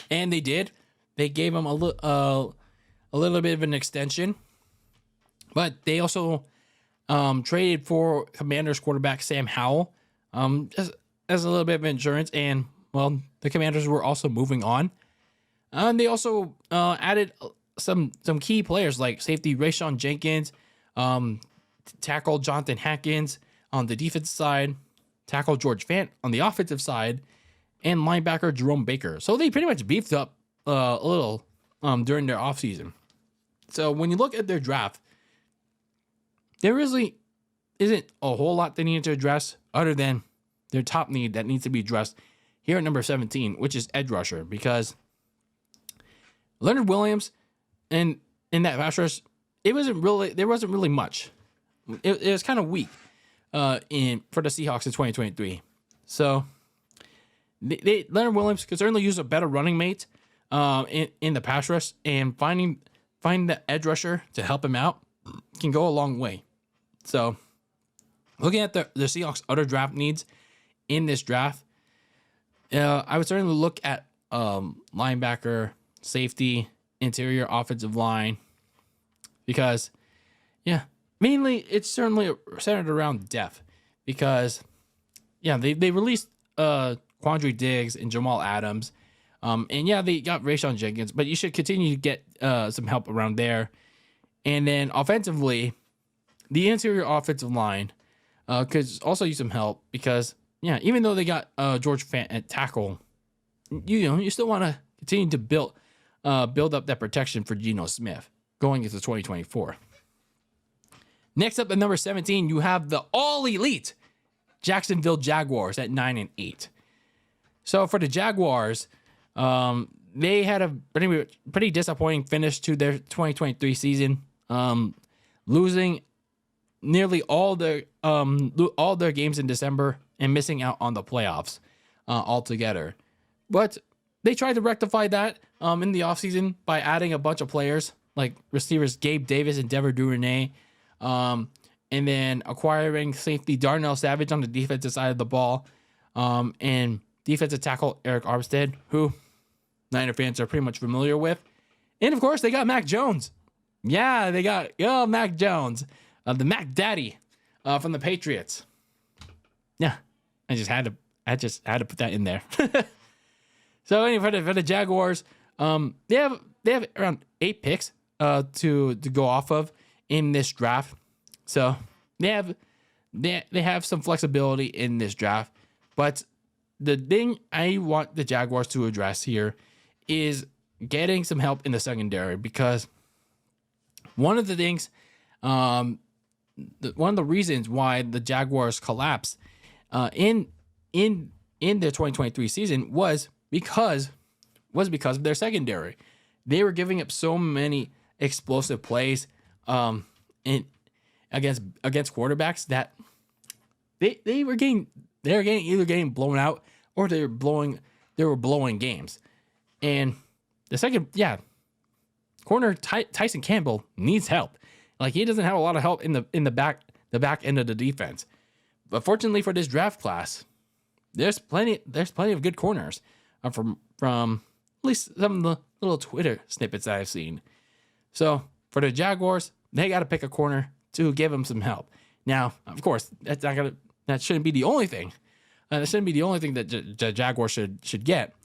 And they did. They gave him a little bit of an extension. But they also traded for Commanders quarterback Sam Howell just as a little bit of insurance. And, well, the Commanders were also moving on. They also added some key players like safety Rayshon Jenkins, tackle Jonathan Hankins on the defensive side, tackle George Fant on the offensive side, and linebacker Jerome Baker. So they pretty much beefed up a little during their offseason. So when you look at their draft, there really isn't a whole lot they needed to address other than their top need that needs to be addressed here at number 17, which is edge rusher, because Leonard Williams and in that pass rush, there wasn't really much. It was kind of weak for the Seahawks in 2023. So Leonard Williams could certainly use a better running mate in the pass rush, and finding the edge rusher to help him out can go a long way. So looking at the Seahawks' other draft needs in this draft, I would certainly look at linebacker, safety, interior offensive line, because yeah, mainly it's certainly centered around depth, because yeah, they released Quandre Diggs and Jamal Adams. And yeah, they got Rayshon Jenkins, but you should continue to get some help around there. And then offensively, the interior offensive line could also use some help because, yeah, even though they got George Fant at tackle, you still want to continue to build up that protection for Geno Smith going into 2024. Next up at number 17, you have the all-elite Jacksonville Jaguars at 9-8. So for the Jaguars, they had a pretty disappointing finish to their 2023 season, losing nearly all their games in December and missing out on the playoffs altogether. But they tried to rectify that in the offseason by adding a bunch of players like receivers Gabe Davis and Dever Duvernay, and then acquiring safety Darnell Savage on the defensive side of the ball, and defensive tackle Eric Armstead, who Niner fans are pretty much familiar with. And of course, they got Mac Jones. Yeah, they got Mac Jones, the Mac Daddy from the Patriots. Yeah, I just had to put that in there. So anyway, for the Jaguars, they have around 8 picks to go off of in this draft. So they have some flexibility in this draft. But the thing I want the Jaguars to address here is getting some help in the secondary, because one of the things, one of the reasons why the Jaguars collapsed in their 2023 season was because of their secondary. They were giving up so many explosive plays against quarterbacks that they were either getting blown out or they were blowing games. And the second, corner Tyson Campbell needs help. Like, he doesn't have a lot of help in the back end of the defense. But fortunately for this draft class, there's plenty of good corners from at least some of the little Twitter snippets that I've seen. So for the Jaguars, they got to pick a corner to give them some help. Now, of course, that shouldn't be the only thing. That shouldn't be the only thing that the Jaguars should get.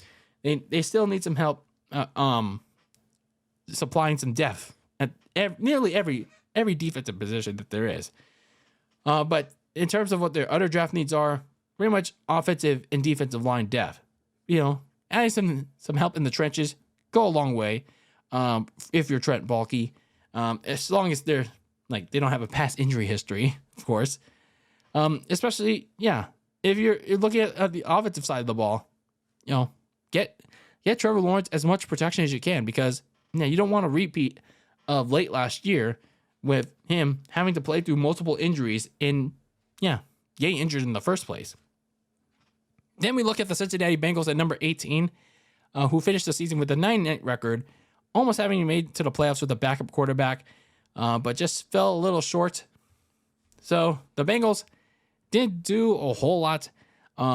They still need some help supplying some depth at nearly every defensive position that there is. But in terms of what their other draft needs are, pretty much offensive and defensive line depth. Adding some help in the trenches go a long way. If you're Trent Baalke, as long as they don't have a past injury history, of course. Especially, if you're looking at the offensive side of the ball, get Trevor Lawrence as much protection as you can, because you don't want to repeat of late last year with him having to play through multiple injuries and getting injured in the first place. Then we look at the Cincinnati Bengals at number 18, who finished the season with a 9-8 record, almost having made to the playoffs with a backup quarterback, but just fell a little short. So the Bengals didn't do a whole lot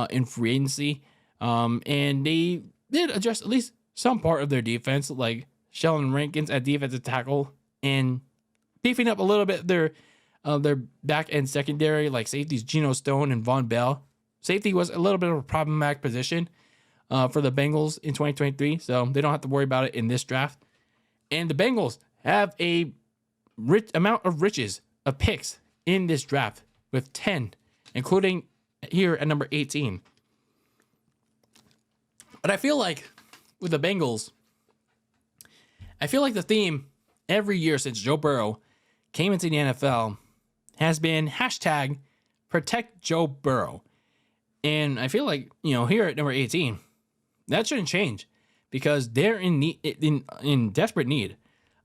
in free agency, and they did adjust at least some part of their defense, like Sheldon Rankins at defensive tackle, and beefing up a little bit their back end secondary, like safeties Geno Stone and Von Bell. Safety was a little bit of a problematic position for the Bengals in 2023, so they don't have to worry about it in this draft. And the Bengals have a rich amount of riches of picks in this draft with 10, including here at number 18. But I feel like with the Bengals, the theme every year since Joe Burrow came into the NFL has been hashtag protect Joe Burrow. And I feel like, here at number 18, that shouldn't change, because they're in desperate need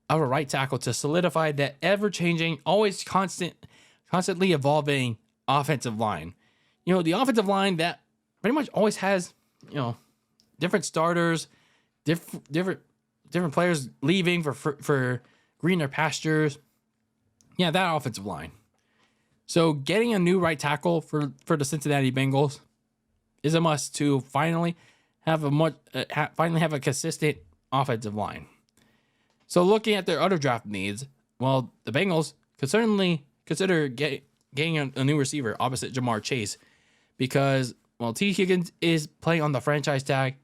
of a right tackle to solidify that ever-changing, always constantly evolving offensive line. The offensive line that pretty much always has, different starters, different players leaving for greener pastures. Yeah, that offensive line. So getting a new right tackle for the Cincinnati Bengals is a must to finally have a consistent offensive line. So looking at their other draft needs, well, the Bengals could certainly consider getting a new receiver opposite Jamar Chase, because Well, T. Higgins is playing on the franchise tag.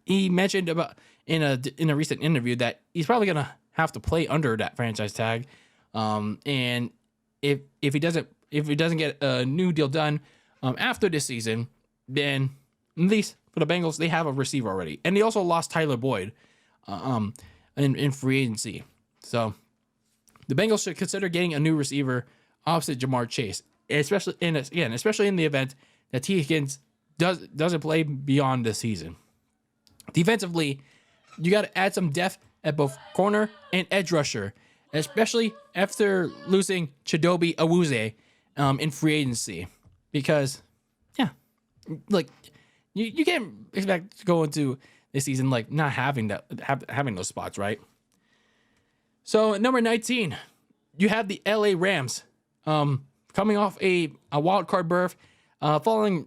He mentioned about in a recent interview that he's probably gonna have to play under that franchise tag. And if he doesn't get a new deal done after this season, then at least for the Bengals, they have a receiver already. And they also lost Tyler Boyd in free agency. So the Bengals should consider getting a new receiver opposite Jamar Chase, especially in the event that T. Higgins doesn't play beyond this season. Defensively, you got to add some depth at both corner and edge rusher, especially after losing Chidobe Awuzie in free agency. Because, like, you can't expect to go into this season like not having having those spots, right? So at number 19, you have the LA Rams coming off a wild card berth, falling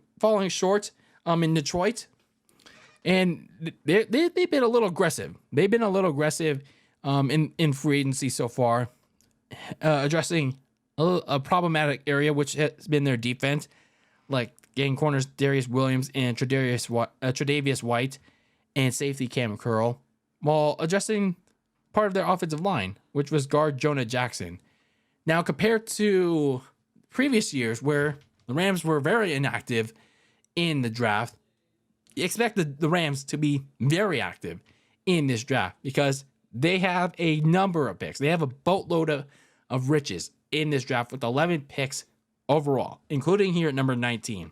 short in Detroit. And they've been a little aggressive. They've been a little aggressive in free agency so far, addressing a problematic area, which has been their defense, like getting corners Darius Williams and Tre'Davious White and safety Cam Curl, while addressing part of their offensive line, which was guard Jonah Jackson. Now, compared to previous years where the Rams were very inactive in the draft, you expect the Rams to be very active in this draft because they have a number of picks. They have a boatload of riches in this draft with 11 picks overall, including here at number 19,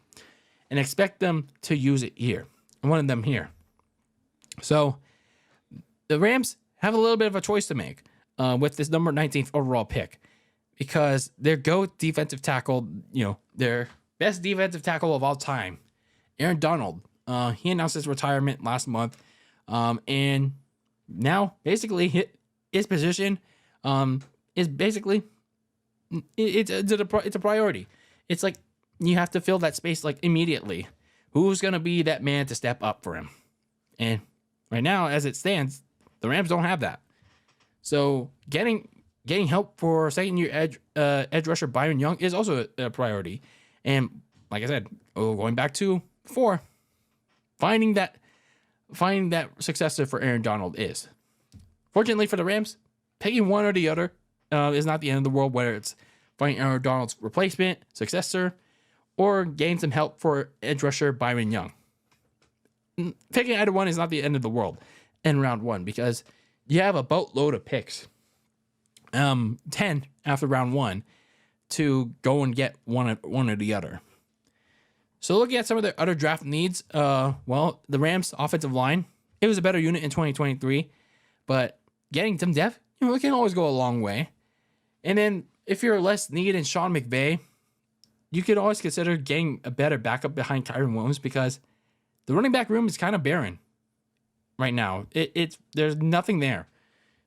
and expect them to use it here. One of them here. So the Rams have a little bit of a choice to make with this number 19th overall pick because their GOAT defensive tackle, their best defensive tackle of all time, Aaron Donald, he announced his retirement last month, and now basically his position is basically it's a priority. It's like you have to fill that space like immediately. Who's gonna be that man to step up for him? And right now, as it stands, the Rams don't have that. So getting help for second-year edge rusher Byron Young is also a priority. And like I said, going back to before, finding that successor for Aaron Donald is. Fortunately for the Rams, picking one or the other is not the end of the world, whether it's finding Aaron Donald's replacement, successor, or getting some help for edge rusher Byron Young. Picking either one is not the end of the world in round one because you have a boatload of picks. 10 after round one to go and get one or the other. So looking at some of their other draft needs, the Rams offensive line, it was a better unit in 2023, but getting some depth, it can always go a long way. And then if you're less needed in Sean McVay, you could always consider getting a better backup behind Kyren Williams because the running back room is kind of barren right now. There's nothing there.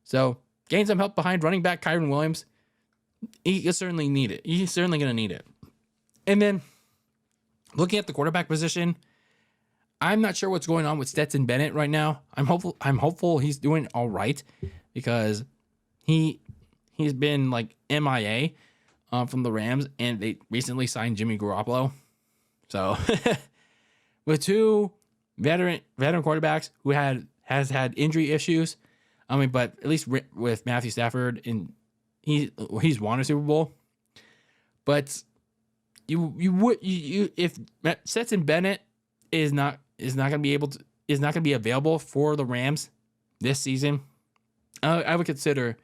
So getting some help behind running back Kyren Williams, he certainly need it. He's certainly going to need it. And then looking at the quarterback position, I'm not sure what's going on with Stetson Bennett right now. I'm hopeful he's doing all right because he's been like MIA from the Rams, and they recently signed Jimmy Garoppolo. So with two veteran quarterbacks who has had injury issues, but at least with Matthew Stafford, and he's won a Super Bowl. But if Stetson Bennett is not going to be available for the Rams this season, I would consider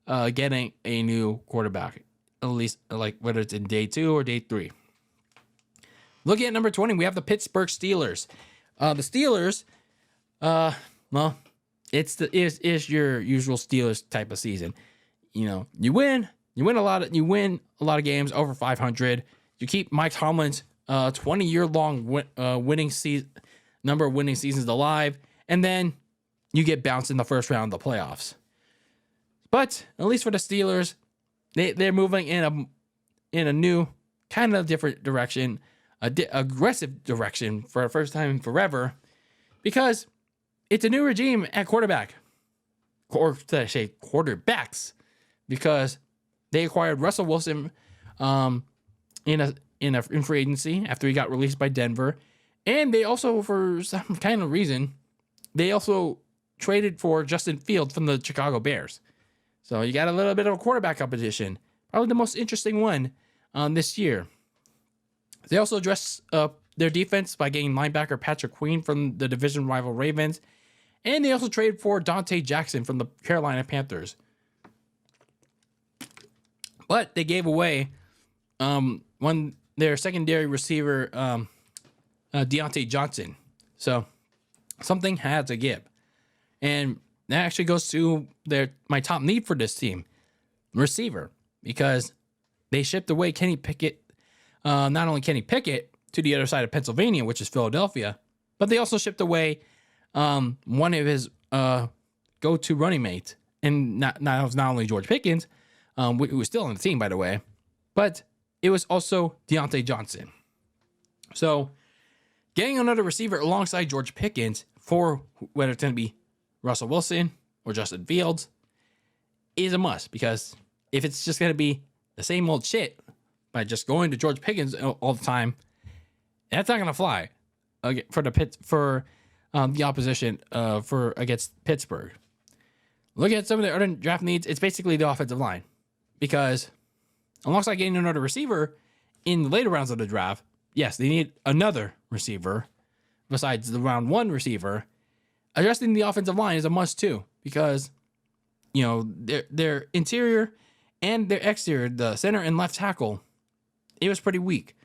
getting a new quarterback, at least like whether it's in day 2 or day 3. Looking at number 20, we have the Pittsburgh Steelers. The Steelers, it's your usual Steelers type of season. You win a lot of games over 500. You keep Mike Tomlin's 20-year-long winning season number of winning seasons alive, and then you get bounced in the first round of the playoffs. But at least for the Steelers, they're moving in a new kind of different direction, aggressive direction for the first time in forever, because it's a new regime at quarterback, or should I say quarterbacks, because they acquired Russell Wilson in free agency after he got released by Denver, And they also, for some kind of reason, they also traded for Justin Fields from the Chicago Bears. So you got a little bit of a quarterback competition. Probably the most interesting one this year. They also addressed their defense by getting linebacker Patrick Queen from the division rival Ravens. And they also traded for Dante Jackson from the Carolina Panthers. But they gave away their secondary receiver, Deontay Johnson. So something had to give. And that actually goes to my top need for this team, receiver, because they shipped away Kenny Pickett, not only Kenny Pickett to the other side of Pennsylvania, which is Philadelphia, but they also shipped away one of his go-to running mates, and not only George Pickens, who was still on the team, by the way, but it was also Deontay Johnson. So getting another receiver alongside George Pickens for whether it's going to be Russell Wilson or Justin Fields is a must, because if it's just going to be the same old shit by just going to George Pickens all the time, that's not going to fly for the opposition against Pittsburgh. Look at some of the other draft needs. It's basically the offensive line, because alongside getting another receiver in the later rounds of the draft, yes, they need another receiver besides the round one receiver. Adjusting the offensive line is a must too, because their interior and their exterior, the center and left tackle, it was pretty weak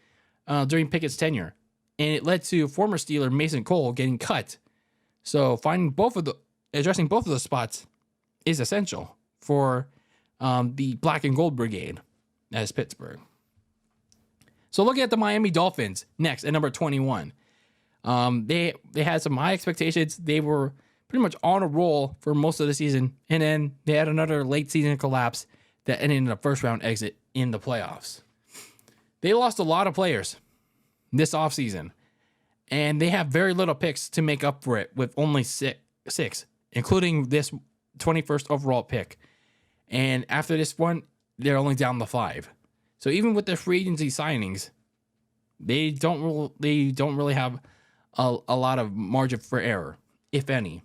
during Pickett's tenure, and it led to former Steeler Mason Cole getting cut. So addressing both of those spots is essential for the black and gold brigade as Pittsburgh. So looking at the Miami Dolphins next at number 21. They had some high expectations. They were pretty much on a roll for most of the season, and then they had another late season collapse that ended in a first round exit in the playoffs. They lost a lot of players this offseason, and they have very little picks to make up for it, with only six, including this 21st overall pick. And after this one, they're only down to 5. So even with their free agency signings, they don't really have a lot of margin for error, if any.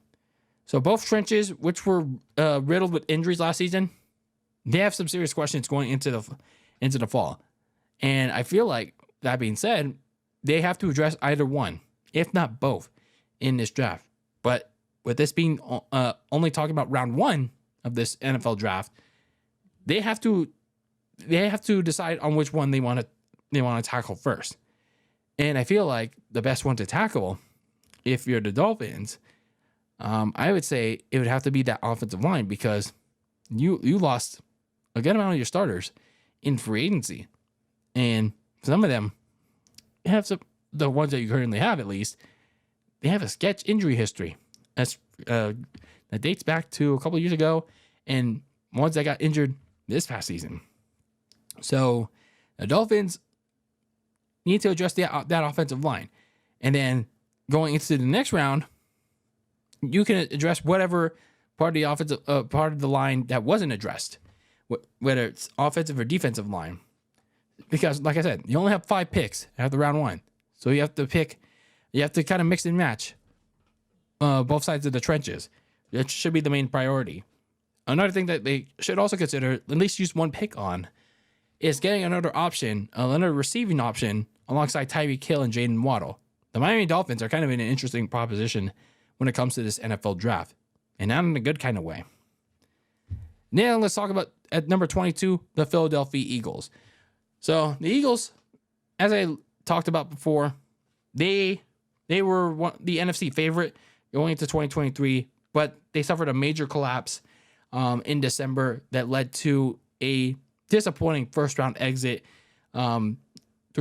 So both trenches, which were riddled with injuries last season, they have some serious questions going into the fall. And I feel like, that being said, they have to address either one, if not both, in this draft. But with this being only talking about round 1 of this NFL draft, they have to decide on which one they want to tackle first. And I feel like the best one to tackle, if you're the Dolphins, I would say it would have to be that offensive line, because you lost a good amount of your starters in free agency. And some of them have the ones that you currently have, at least, they have a sketch injury history that dates back to a couple of years ago, and ones that got injured this past season. So the Dolphins need to address that offensive line. And then going into the next round, you can address whatever part of the offensive part of the line that wasn't addressed, whether it's offensive or defensive line. Because, like I said, you only have 5 picks after round 1. So you have to kind of mix and match both sides of the trenches. That should be the main priority. Another thing that they should also consider, at least use 1 pick on, is getting another receiving option alongside Tyreek Hill and Jaden Waddle. The Miami Dolphins are kind of in an interesting proposition when it comes to this NFL draft, and not in a good kind of way. Now let's talk about, at number 22, the Philadelphia Eagles. So the Eagles, as I talked about before, they were the NFC favorite going into 2023, but they suffered a major collapse in December that led to a disappointing first-round exit 3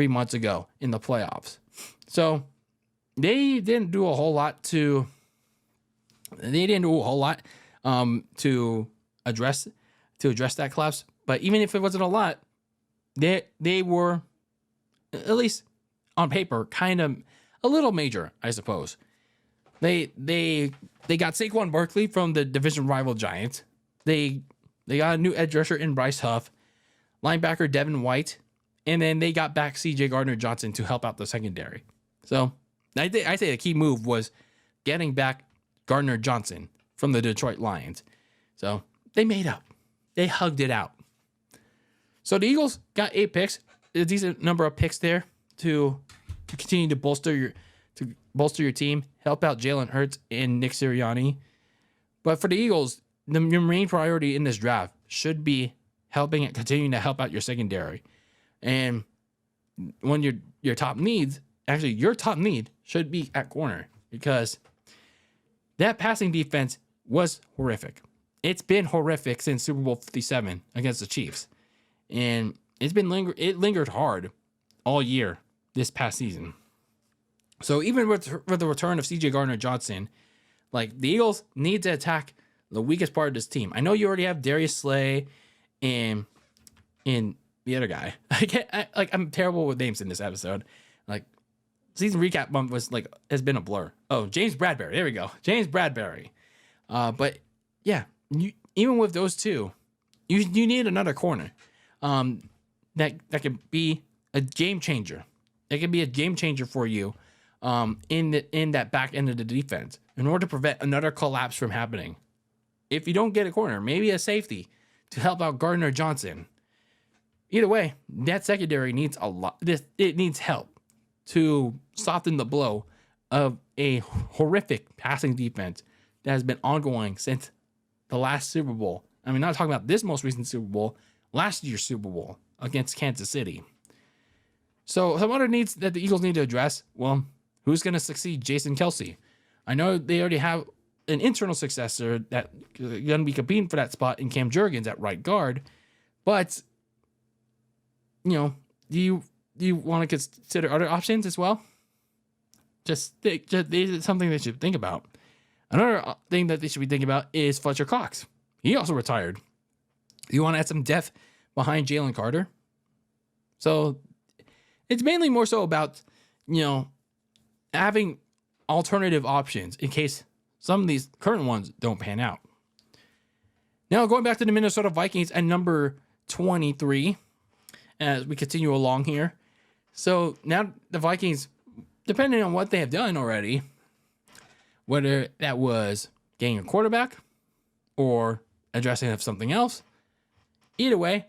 months ago in the playoffs. So they didn't do a whole lot to address that collapse. But even if it wasn't a lot, they were, at least on paper, kind of a little major, I suppose. They got Saquon Barkley from the division rival Giants. They got a new edge rusher in Bryce Huff, linebacker Devin White, and then they got back C.J. Gardner-Johnson to help out the secondary. So I say the key move was getting back Gardner Johnson from the Detroit Lions. So they made up. They hugged it out. So the Eagles got 8 picks, a decent number of picks there to continue to bolster your team, help out Jalen Hurts and Nick Sirianni. But for the Eagles, your main priority in this draft should be continuing to help out your secondary. And when your top need should be at corner, because that passing defense was horrific. It's been horrific since Super Bowl 57 against the Chiefs. And it lingered hard all year this past season. So even with the return of CJ Gardner-Johnson, like, the Eagles need to attack the weakest part of this team. I know you already have Darius Slay and the other guy. I'm terrible with names in this episode. Like, season recap month has been a blur. Oh, James Bradbury. There we go. James Bradbury. But yeah, even with those two, you need another corner. That could be a game changer. It could be a game changer for you in that back end of the defense in order to prevent another collapse from happening. If you don't get a corner, maybe a safety to help out Gardner Johnson. Either way, that secondary needs a lot. It needs help to soften the blow of a horrific passing defense that has been ongoing since the last Super Bowl. I mean, not talking about this most recent Super Bowl, last year's Super Bowl against Kansas City. So some other needs that the Eagles need to address. Well, who's going to succeed Jason Kelce? I know they already have an internal successor that going to be competing for that spot in Cam Jurgens at right guard, but do you want to consider other options as well? Just something they should think about. Another thing that they should be thinking about is Fletcher Cox. He also retired. You want to add some depth behind Jalen Carter? So it's mainly more so about, having alternative options in case some of these current ones don't pan out. Now, going back to the Minnesota Vikings at number 23, as we continue along here. So now the Vikings, depending on what they have done already, whether that was getting a quarterback or addressing something else, either way,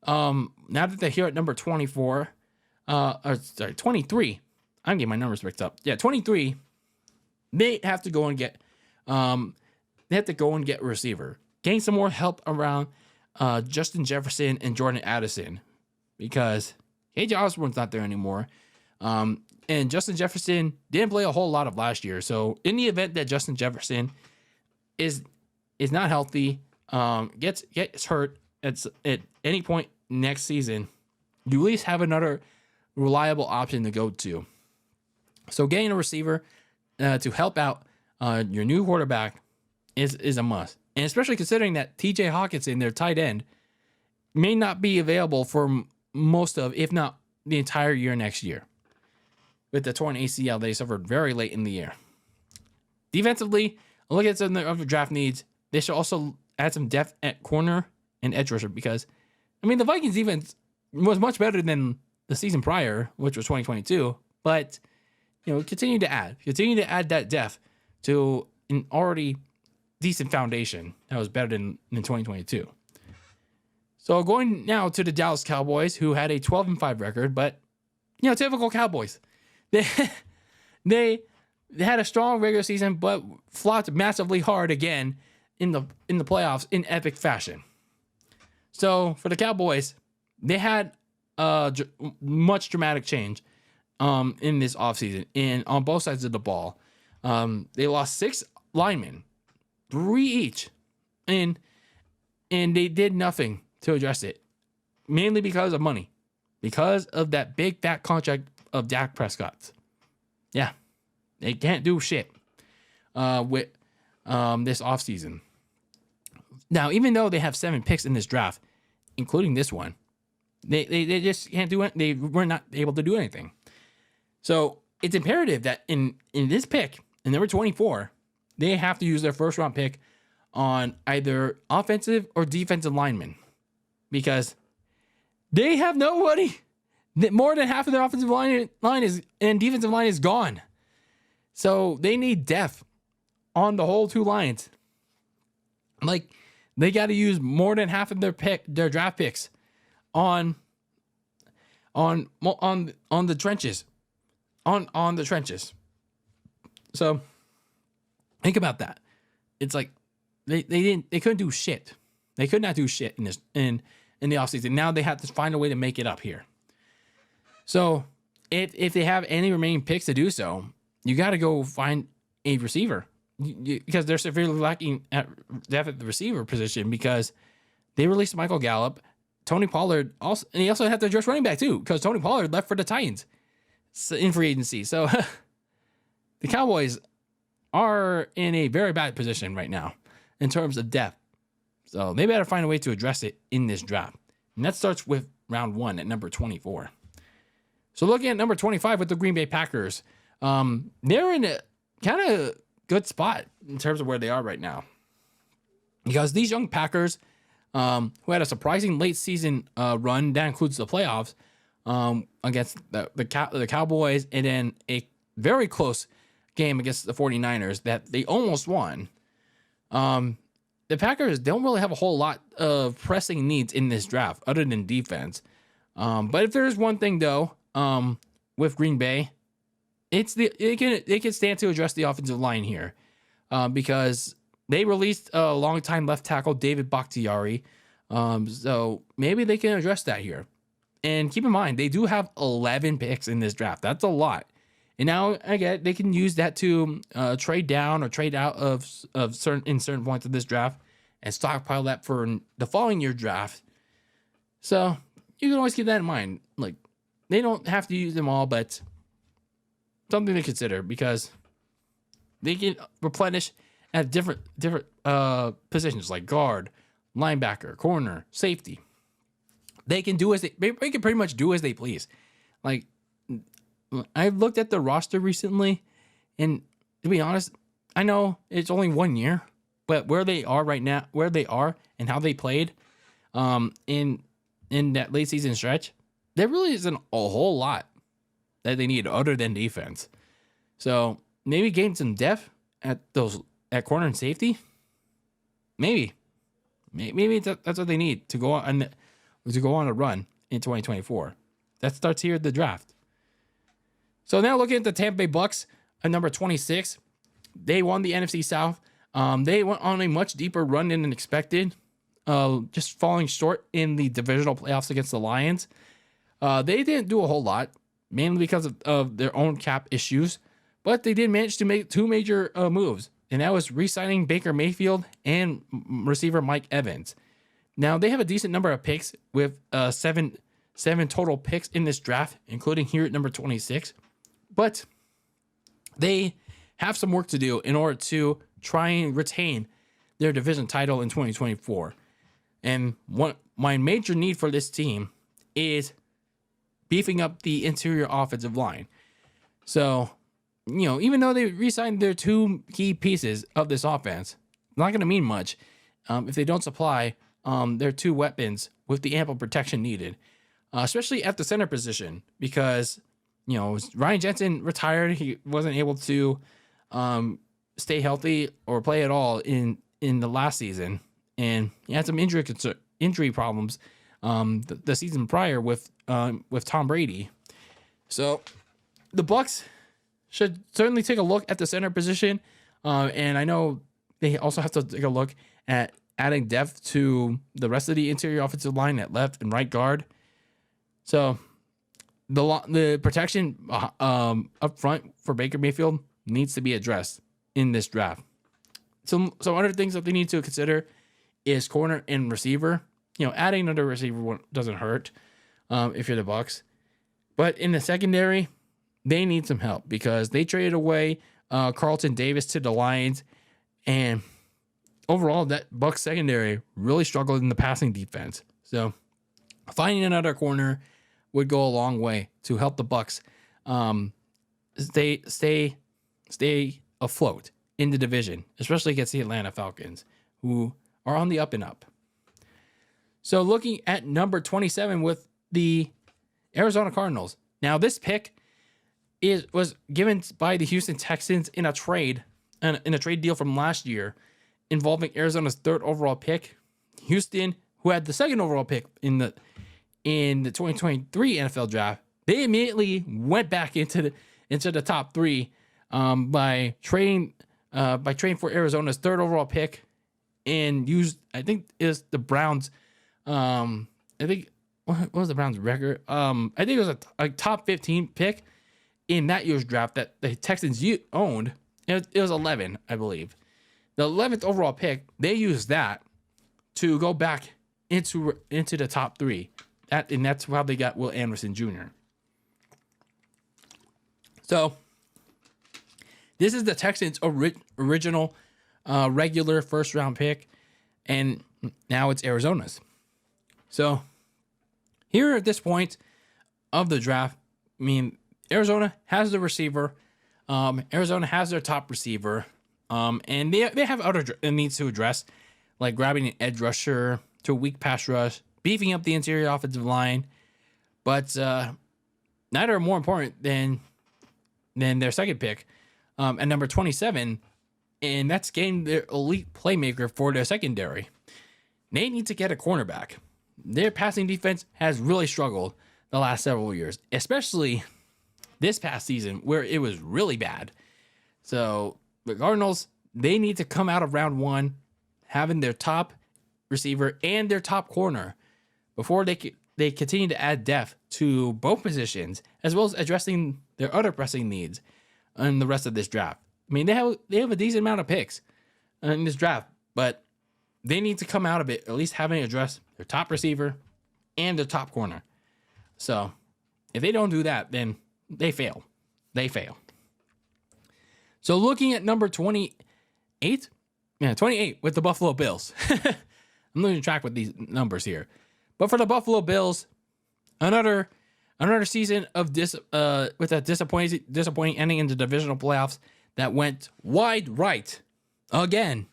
now that they're here at number 23, I'm getting my numbers mixed up. Yeah, 23, they have to go and get a receiver, gain some more help around Justin Jefferson and Jordan Addison, because KJ Osborne's not there anymore. And Justin Jefferson didn't play a whole lot of last year. So in the event that Justin Jefferson is not healthy, gets hurt at any point next season, you at least have another reliable option to go to. So getting a receiver to help out your new quarterback is a must. And especially considering that TJ Hawkinson, their tight end, may not be available for most of, if not the entire year next year, with the torn ACL they suffered very late in the year. Defensively, look at some of the draft needs. They should also add some depth at corner and edge rusher, because, the Vikings defense was much better than the season prior, which was 2022, but, continue to add that depth to an already decent foundation that was better than in 2022. So going now to the Dallas Cowboys, who had a 12-5 record, but typical Cowboys. They had a strong regular season, but flopped massively hard again in the playoffs in epic fashion. So for the Cowboys, they had much dramatic change in this offseason and on both sides of the ball. They lost 6 linemen, 3 each, and they did nothing to address it, mainly because of money, because of that big fat contract of Dak Prescott. Yeah, they can't do shit with this offseason. Now, even though they have 7 picks in this draft, including this one, they just can't do it. They were not able to do anything. So it's imperative that in this pick, in number 24, they have to use their first round pick on either offensive or defensive linemen, because they have nobody. More than half of their offensive line and defensive line is gone. So they need depth on the whole two lines. Like, they got to use more than half of their draft picks on the trenches, on the trenches. So think about that. It's like they couldn't do shit. They could not do shit in the offseason. Now they have to find a way to make it up here. So if they have any remaining picks to do so, you got to go find a receiver, because they're severely lacking at depth at the receiver position, because they released Michael Gallup, Tony Pollard also, and he also had to address running back too, because Tony Pollard left for the Titans in free agency. So the Cowboys are in a very bad position right now in terms of depth. So they better find a way to address it in this draft. And that starts with round 1 at number 24. So looking at number 25 with the Green Bay Packers, they're in a kind of good spot in terms of where they are right now, because these young Packers, who had a surprising late season run that includes the playoffs against the Cowboys, and then a very close game against the 49ers that they almost won. The Packers don't really have a whole lot of pressing needs in this draft other than defense. But if there's one thing though, with Green Bay, they can stand to address the offensive line here, because they released a longtime left tackle David Bakhtiari. So maybe they can address that here. And keep in mind, they do have 11 picks in this draft. That's a lot. And now again, they can use that to trade down or trade out of certain points of this draft and stockpile that for the following year draft. So you can always keep that in mind. Like, they don't have to use them all, but something to consider, because they can replenish at different positions like guard, linebacker, corner, safety. They can pretty much do as they please. Like, I looked at the roster recently, and to be honest, I know it's only 1 year, but where they are right now, where they are and how they played in that late season stretch, there really isn't a whole lot that they need other than defense. So maybe gain some depth at corner and safety. Maybe that's what they need to go on a run in 2024. That starts here at the draft. So now looking at the Tampa Bay Bucks at number 26, they won the NFC South. They went on a much deeper run than expected, just falling short in the divisional playoffs against the Lions. They didn't do a whole lot, mainly because of their own cap issues, but they did manage to make two major moves, and that was re-signing Baker Mayfield and receiver Mike Evans. Now, they have a decent number of picks with seven total picks in this draft, including here at number 26. But they have some work to do in order to try and retain their division title in 2024. And my major need for this team is beefing up the interior offensive line. So, even though they re-signed their two key pieces of this offense, it's not going to mean much if they don't supply their two weapons with the ample protection needed, especially at the center position, because Ryan Jensen retired. He wasn't able to stay healthy or play at all in the last season, and he had some injury problems the season prior with Tom Brady. So the Bucks should certainly take a look at the center position, and I know they also have to take a look at adding depth to the rest of the interior offensive line at left and right guard. So the protection up front for Baker Mayfield needs to be addressed in this draft. Some other things that they need to consider is corner and receiver. Adding another receiver doesn't hurt if you're the Bucks. But in the secondary, they need some help, because they traded away Carlton Davis to the Lions, and overall that Bucks secondary really struggled in the passing defense. So finding another corner would go a long way to help the Bucks stay afloat in the division, especially against the Atlanta Falcons, who are on the up and up. So looking at number 27 with the Arizona Cardinals. Now this pick was given by the Houston Texans in a trade deal from last year involving Arizona's 3rd overall pick. Houston, who had the 2nd overall pick in the 2023 NFL draft, they immediately went back into the top 3 by trading for Arizona's 3rd overall pick and used, I think is the Browns. I think what was the Browns record? I think it was a top 15 pick in that year's draft that the Texans owned. It was 11, I believe. The 11th overall pick, they used that to go back into the top 3. And that's how they got Will Anderson Jr. So this is the Texans' original regular 1st round pick, and now it's Arizona's. So here at this point of the draft, I mean, Arizona has the receiver. Arizona has their top receiver. And they have other needs to address, like grabbing an edge rusher to a weak pass rush, beefing up the interior offensive line. But neither are more important than their 2nd pick at number 27. And that's getting their elite playmaker for their secondary. They need to get a cornerback. Their passing defense has really struggled the last several years, especially this past season where it was really bad. So the Cardinals, they need to come out of round 1 having their top receiver and their top corner before they continue to add depth to both positions, as well as addressing their other pressing needs in the rest of this draft. I mean, they have a decent amount of picks in this draft, but they need to come out of it at least having addressed their top receiver and their top corner. So if they don't do that, then they fail. They fail. So looking at number 28 with the Buffalo Bills. I'm losing track with these numbers here. But for the Buffalo Bills, another season of with a disappointing ending in the divisional playoffs that went wide right again.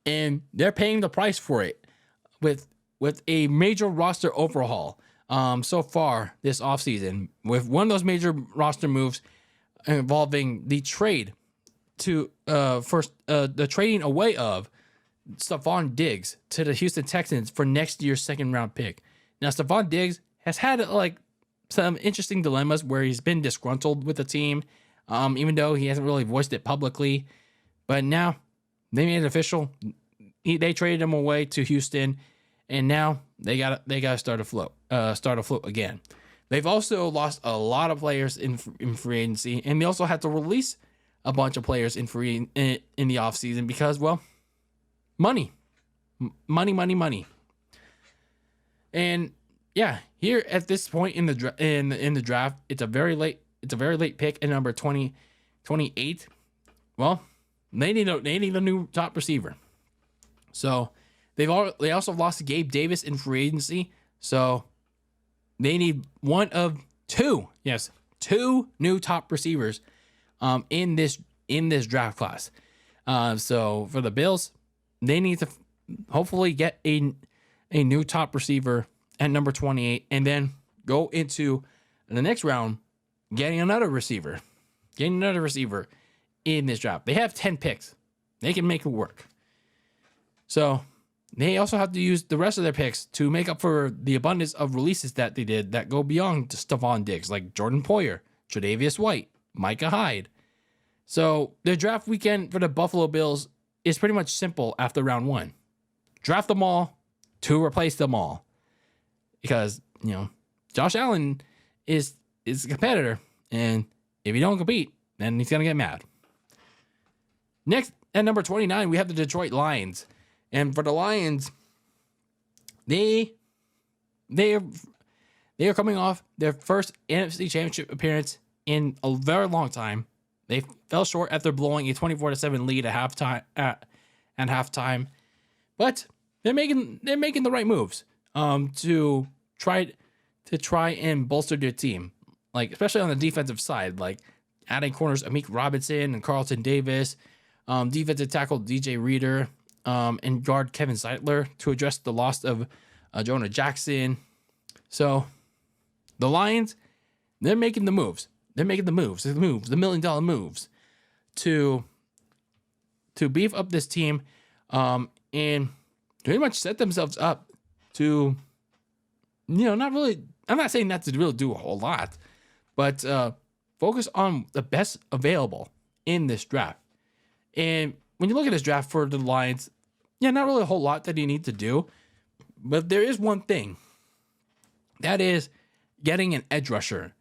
And they're paying the price for it with a major roster overhaul so far this offseason, with one of those major roster moves involving the trade the trading away of Stephon Diggs to the Houston Texans for next year's 2nd round pick. Now, Stephon Diggs has had like some interesting dilemmas where he's been disgruntled with the team, even though he hasn't really voiced it publicly. But now they made it official. They traded him away to Houston, and now they got to start afloat again. They've also lost a lot of players in free agency, and they also had to release a bunch of players in the offseason because, well, money. And yeah, here at this point in the draft, it's a very late pick at number 28. Well, they need a new top receiver. So they also lost Gabe Davis in free agency. So they need one of two new top receivers in this draft class. So for the Bills, they need to hopefully get a new top receiver at number 28, and then go into the next round getting another receiver in this draft. They have 10 picks. They can make it work. So they also have to use the rest of their picks to make up for the abundance of releases that they did that go beyond Stephon Diggs, like Jordan Poyer, Tre'Davious White, Micah Hyde. So their draft weekend for the Buffalo Bills is pretty much simple after round 1. Draft them all to replace them all. Because, Josh Allen is a competitor, and if you don't compete, then he's going to get mad. Next, at number 29, we have the Detroit Lions. And for the Lions, they are coming off their first NFC Championship appearance in a very long time. They fell short after blowing a 24-7 lead at halftime. But they're making the right moves to try and bolster their team, like especially on the defensive side, like adding corners Amik Robinson and Carlton Davis, defensive tackle DJ Reader, and guard Kevin Zeitler to address the loss of Jonah Jackson. So the Lions, they're making the moves. They're making the moves, the $1 million moves to beef up this team, and pretty much set themselves up to, not really. I'm not saying not to really do a whole lot, but focus on the best available in this draft. And when you look at this draft for the Lions, not really a whole lot that you need to do, but there is one thing. That is getting an edge rusher,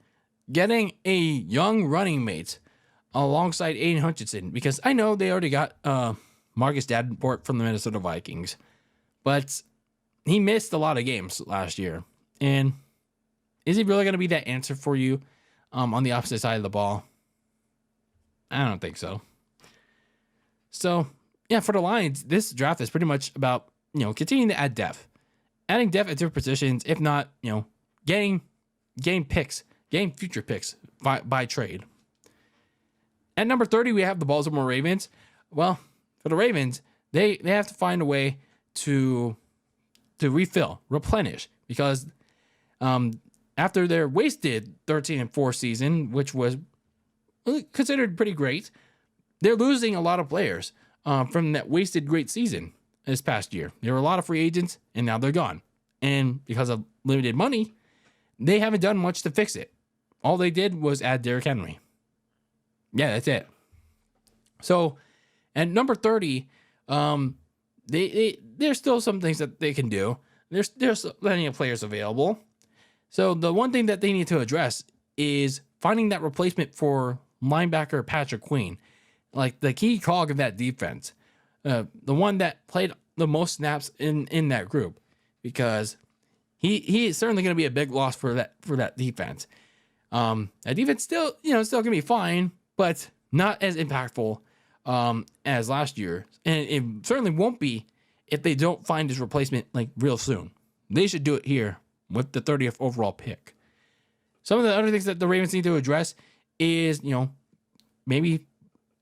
getting a young running mate alongside Aiden Hutchinson, because I know they already got Marcus Davenport from the Minnesota Vikings, but he missed a lot of games last year. And is he really going to be that answer for you on the opposite side of the ball? I don't think so. So, for the Lions, this draft is pretty much about, continuing to add depth. Adding depth at different positions, if not, getting picks, getting future picks by trade. At number 30, we have the Baltimore Ravens. Well, for the Ravens, they have to find a way to refill, replenish, because after their wasted 13-4 season, which was considered pretty great, they're losing a lot of players from that wasted great season this past year. There were a lot of free agents, and now they're gone. And because of limited money, they haven't done much to fix it. All they did was add Derrick Henry. Yeah, that's it. So, at number 30, there's still some things that they can do. There's plenty of players available. So, the one thing that they need to address is finding that replacement for linebacker Patrick Queen, like the key cog of that defense, the one that played the most snaps in that group, because he is certainly going to be a big loss for that defense. That defense still gonna be fine, but not as impactful as last year, and it certainly won't be if they don't find his replacement like real soon. They should do it here with the 30th overall pick. Some of the other things that the Ravens need to address is, maybe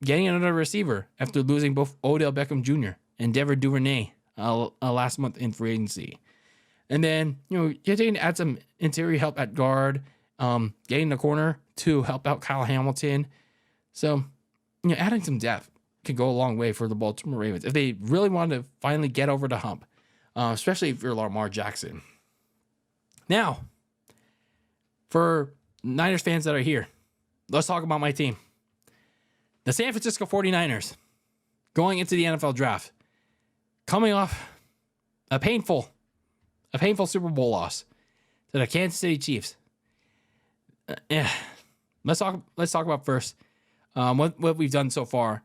getting another receiver after losing both Odell Beckham Jr. and Devin Duvernay last month in free agency. And then, you're taking to add some interior help at guard, getting the corner to help out Kyle Hamilton. So, adding some depth could go a long way for the Baltimore Ravens if they really want to finally get over the hump, especially if you're Lamar Jackson. Now, for Niners fans that are here, let's talk about my team. The San Francisco 49ers, going into the NFL draft, coming off a painful Super Bowl loss to the Kansas City Chiefs. Let's talk about first what we've done so far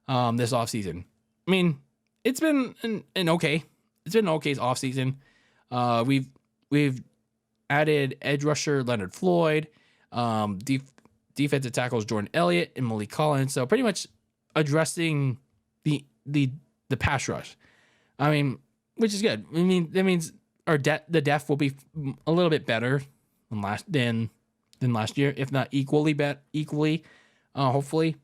this offseason. I mean, it's been an okay offseason. We've added edge rusher Leonard Floyd, defensive tackles Jordan Elliott and Malik Collins. So pretty much addressing the pass rush. I mean, which is good. I mean, that means the depth will be a little bit better than last year, if not equally, hopefully.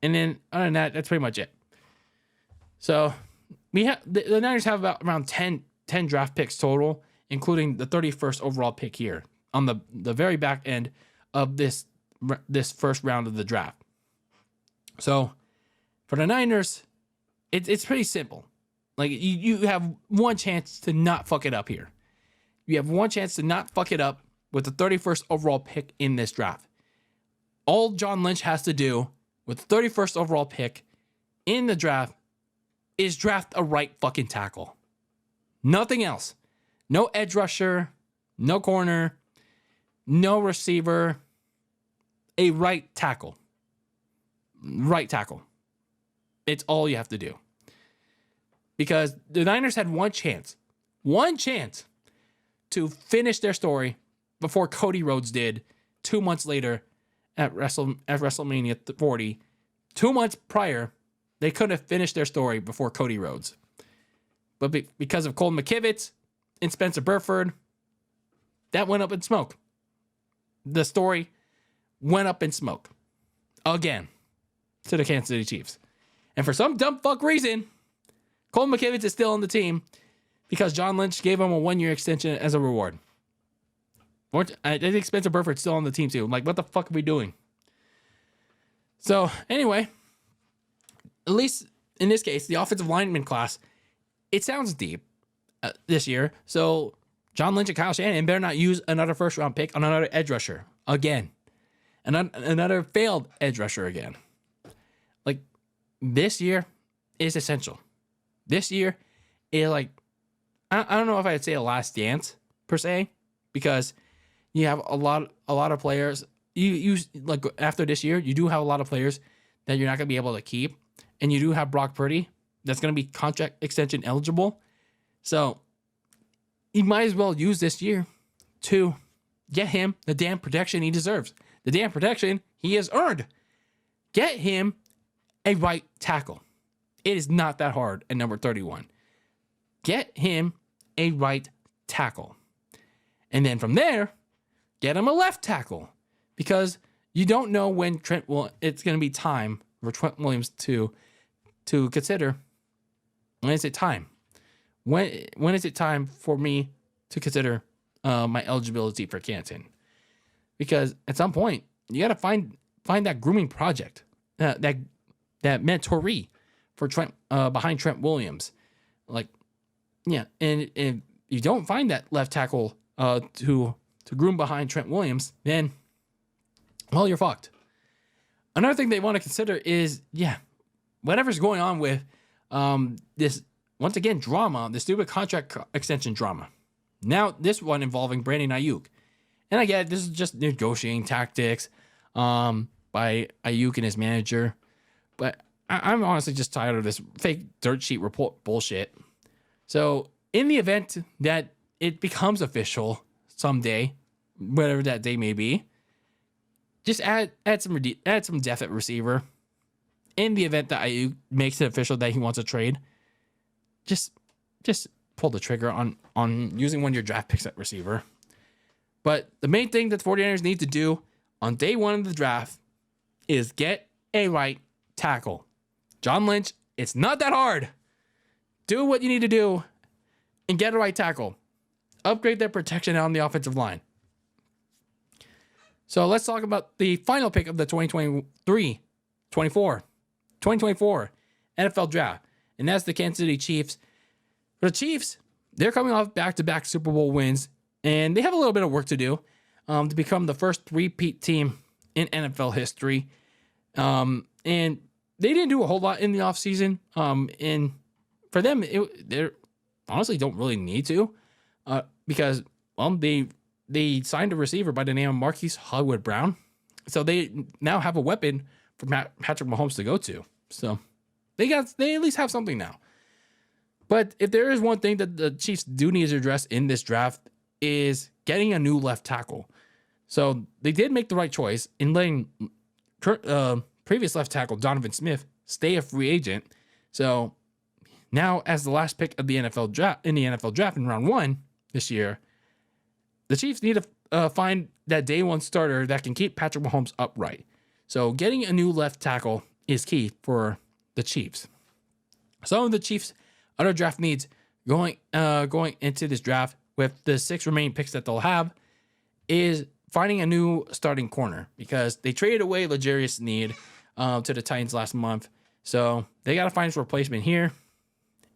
And then other than that, that's pretty much it. So we have the Niners have about around 10 draft picks total, including the 31st overall pick here on the very back end of this first round of the draft. So for the Niners, it's pretty simple. Like you have one chance to not fuck it up here. You have one chance to not fuck it up with the 31st overall pick in this draft. All John Lynch has to do with the 31st overall pick in the draft is draft a right fucking tackle. Nothing else. No edge rusher, no corner, no receiver. A right tackle. Right tackle. It's all you have to do. Because the Niners had one chance to finish their story before Cody Rhodes did 2 months later at WrestleMania 40. 2 months prior, they couldn't have finished their story before Cody Rhodes. But because of Colton McKivitz and Spencer Burford, that went up in smoke. The story went up in smoke. Again. To the Kansas City Chiefs. And for some dumb fuck reason, Colton McKivitz is still on the team because John Lynch gave him a 1-year extension as a reward. I think Spencer Burford's still on the team too. I'm like, what the fuck are we doing? So anyway, at least in this case, the offensive lineman class, it sounds deep this year. So John Lynch and Kyle Shanahan better not use another first round pick on another edge rusher again. Another failed edge rusher again. Like, this year is essential. This year is like, I don't know if I'd say a last dance per se, because you have a lot of players. You like, after this year, you do have a lot of players that you're not going to be able to keep, and you do have Brock Purdy that's going to be contract extension eligible. So you might as well use this year to get him the damn protection he deserves, the damn protection he has earned. Get him a right tackle. It is not that hard at number 31. Get him a right tackle. And then from there, get him a left tackle, because you don't know when it's going to be time for Trent Williams to consider. When is it time? When is it time for me to consider my eligibility for Canton? Because at some point, you got to find that grooming project, that mentoree for Trent, behind Trent Williams. Like, yeah, and if you don't find that left tackle to groom behind Trent Williams, then, well, you're fucked. Another thing they want to consider is, whatever's going on with this, once again, drama, the stupid contract extension drama. Now, this one involving Brandon Ayuk. And I get it, this is just negotiating tactics by Ayuk and his manager. But I'm honestly just tired of this fake dirt sheet report bullshit. So, in the event that it becomes official someday, whatever that day may be, just add some depth at receiver. In the event that Ayuk makes it official that he wants a trade, just pull the trigger on using one of your draft picks at receiver. But the main thing that the 49ers need to do on day one of the draft is get a right tackle. John Lynch, it's not that hard. Do what you need to do and get a right tackle. Upgrade their protection on the offensive line. So let's talk about the final pick of the 2024 NFL draft. And that's the Kansas City Chiefs. For the Chiefs, they're coming off back-to-back Super Bowl wins, and they have a little bit of work to do to become the first three-peat team in NFL history. And they didn't do a whole lot in the offseason. And for them, they honestly don't really need to, because, well, they signed a receiver by the name of Marquise Hollywood Brown. So they now have a weapon for Patrick Mahomes to go to. So they at least have something now. But if there is one thing that the Chiefs do need to address in this draft, is getting a new left tackle. So they did make the right choice in letting previous left tackle Donovan Smith stay a free agent. So now, as the last pick of the NFL draft in round 1 this year, the Chiefs need to find that day one starter that can keep Patrick Mahomes upright. So getting a new left tackle is key for the Chiefs. Some of the Chiefs' other draft needs going into this draft with the 6 remaining picks that they'll have is finding a new starting corner, because they traded away L'Jarius Sneed to the Titans last month. So they got to find his replacement here.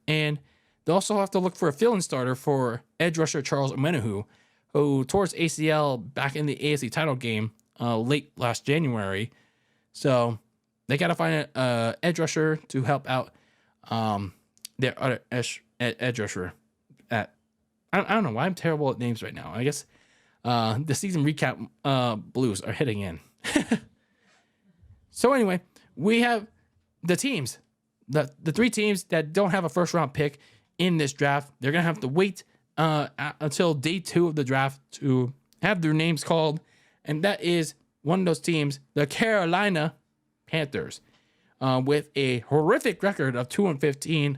And they also have to look for a fill-in starter for edge rusher Charles Omenihu, who tore his ACL back in the AFC title game late last January. So they got to find an edge rusher to help out their other edge rusher. I don't know why I'm terrible at names right now. I guess the season recap blues are hitting in. So anyway, we have the teams, the 3 teams that don't have a first round pick in this draft. They're going to have to wait until day 2 of the draft to have their names called. And that is one of those teams, the Carolina Panthers, with a horrific record of 2-15.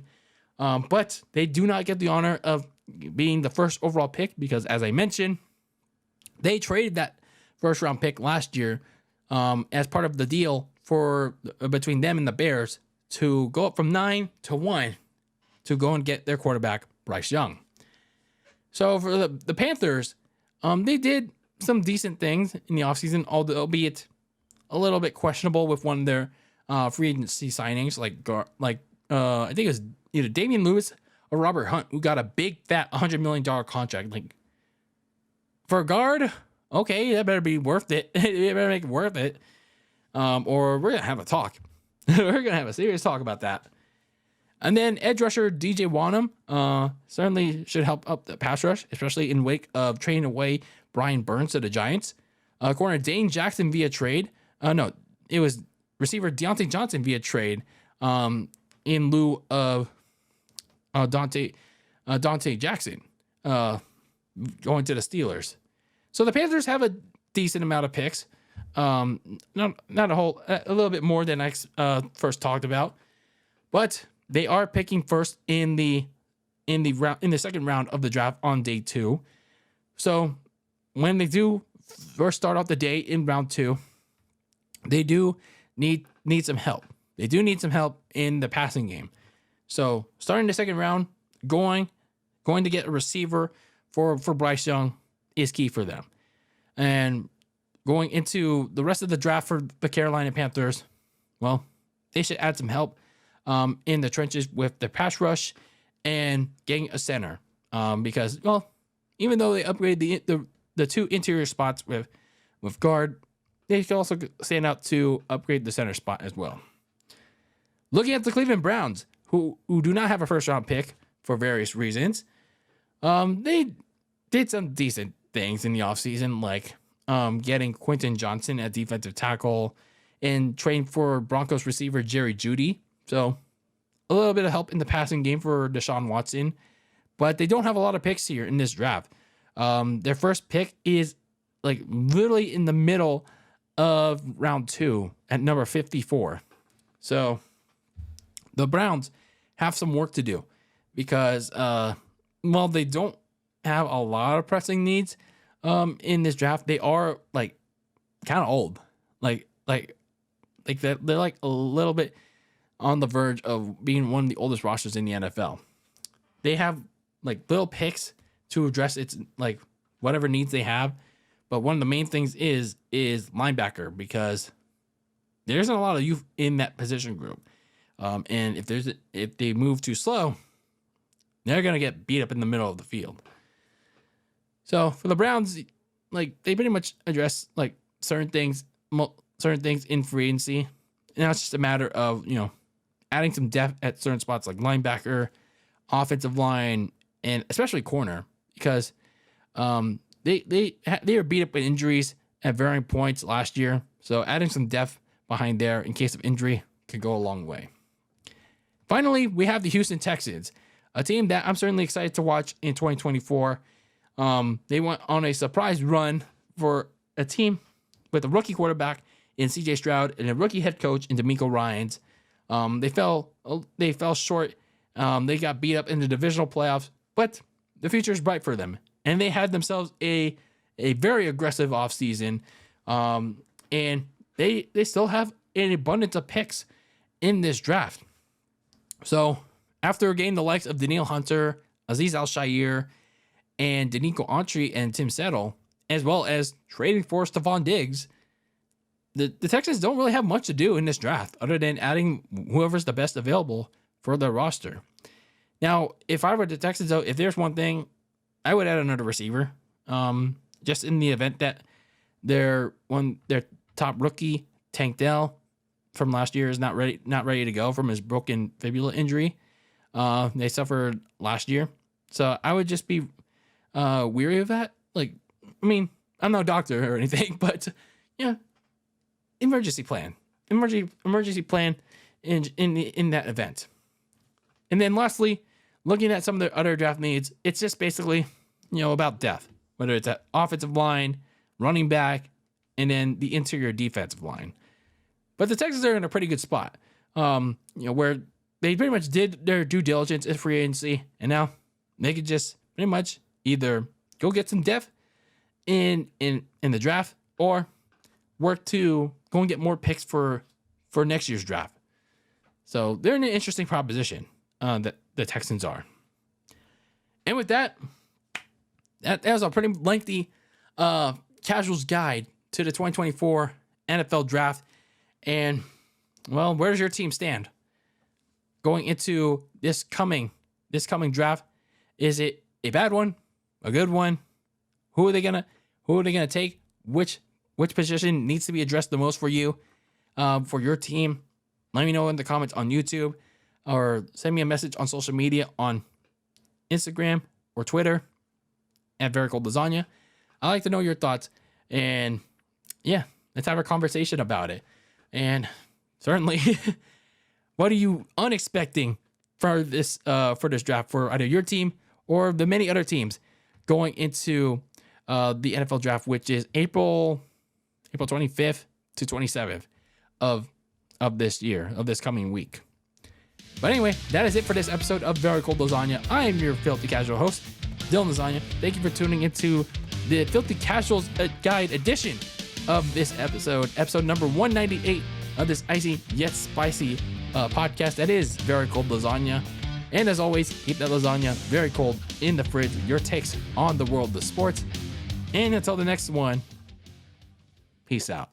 But they do not get the honor of being the first overall pick, because, as I mentioned, they traded that first round pick last year as part of the deal for between them and the Bears to go up from 9-1 to go and get their quarterback, Bryce Young. So for the Panthers, they did some decent things in the offseason, albeit a little bit questionable with one of their free agency signings, I think it was either Damian Lewis or Robert Hunt, who got a big fat $100 million contract. Like, for a guard, okay, that better be worth it. It better make it worth it. Or we're gonna have a talk. We're gonna have a serious talk about that. And then edge rusher DJ Wanham certainly should help up the pass rush, especially in wake of trading away Brian Burns to the Giants. Corner Dane Jackson via trade. No, it was receiver Deontay Johnson via trade in lieu of Dante Jackson going to the Steelers. So the Panthers have a decent amount of picks. Not a whole, a little bit more than I first talked about, but they are picking first in the second round of the draft on day 2. So when they do first start off the day in round 2, they do need some help. They do need some help in the passing game. So starting the second round, going to get a receiver for Bryce Young is key for them. And going into the rest of the draft for the Carolina Panthers, well, they should add some help in the trenches with the pass rush and getting a center. Because, well, even though they upgraded the 2 interior spots with guard, they could also stand out to upgrade the center spot as well. Looking at the Cleveland Browns, who do not have a first round pick for various reasons, they did some decent things in the offseason, like getting Quentin Johnson at defensive tackle and trading for Broncos receiver Jerry Jeudy. So a little bit of help in the passing game for Deshaun Watson, but they don't have a lot of picks here in this draft. Their first pick is like literally in the middle of round 2 at number 54. So the Browns have some work to do because, they don't have a lot of pressing needs in this draft. They are like kind of old, like that. They're like a little bit on the verge of being one of the oldest rosters in the NFL. They have like little picks to address its like whatever needs they have, but one of the main things is linebacker, because there isn't a lot of youth in that position group. And if they move too slow, they're gonna get beat up in the middle of the field. So for the Browns, like they pretty much address like certain things in free agency. Now it's just a matter of adding some depth at certain spots like linebacker, offensive line, and especially corner, because they were beat up with injuries at varying points last year. So adding some depth behind there in case of injury could go a long way. Finally, we have the Houston Texans, a team that I'm certainly excited to watch in 2024. They went on a surprise run for a team with a rookie quarterback in CJ Stroud and a rookie head coach in DeMeco Ryans. They fell short. They got beat up in the divisional playoffs, but the future is bright for them. And they had themselves a very aggressive offseason. And they still have an abundance of picks in this draft. So after getting the likes of Danielle Hunter, Azeez Al-Shaair, and Danico Autry and Tim Settle, as well as trading for Stephon Diggs, the Texans don't really have much to do in this draft other than adding whoever's the best available for their roster. Now, if I were the Texans, though, if there's one thing, I would add another receiver. Just in the event that their top rookie, Tank Dell, from last year is not ready to go from his broken fibula injury. They suffered last year. So I would just be weary of that. Like, I mean, I'm no doctor or anything, but emergency plan in that event. And then lastly, looking at some of their other draft needs, it's just basically, about depth, whether it's at offensive line, running back, and then the interior defensive line. But the Texans are in a pretty good spot, where they pretty much did their due diligence in free agency, and now they could just pretty much either go get some depth in the draft or work to go and get more picks for next year's draft. So they're in an interesting proposition that the Texans are. And with that was a pretty lengthy casual's guide to the 2024 NFL draft. And, well, where does your team stand going into this coming draft? Is it a bad one, a good one? Who are they gonna take? Which position needs to be addressed the most for you, for your team? Let me know in the comments on YouTube, or send me a message on social media on Instagram or Twitter at Very Cold Lasagna. I like to know your thoughts, and yeah, let's have a conversation about it. And certainly, what are you unexpecting for this draft for either your team or the many other teams going into the NFL draft, which is April 25th to 27th of this coming week. But anyway, that is it for this episode of Very Cold Lasagna. I am your filthy casual host, DylanLasagna. Thank you for tuning into the Filthy Casuals Guide edition of this episode number 198 of this icy yet spicy podcast that is Very Cold Lasagna. And as always, keep that lasagna very cold in the fridge with your takes on the world of sports. And until the next one, peace out.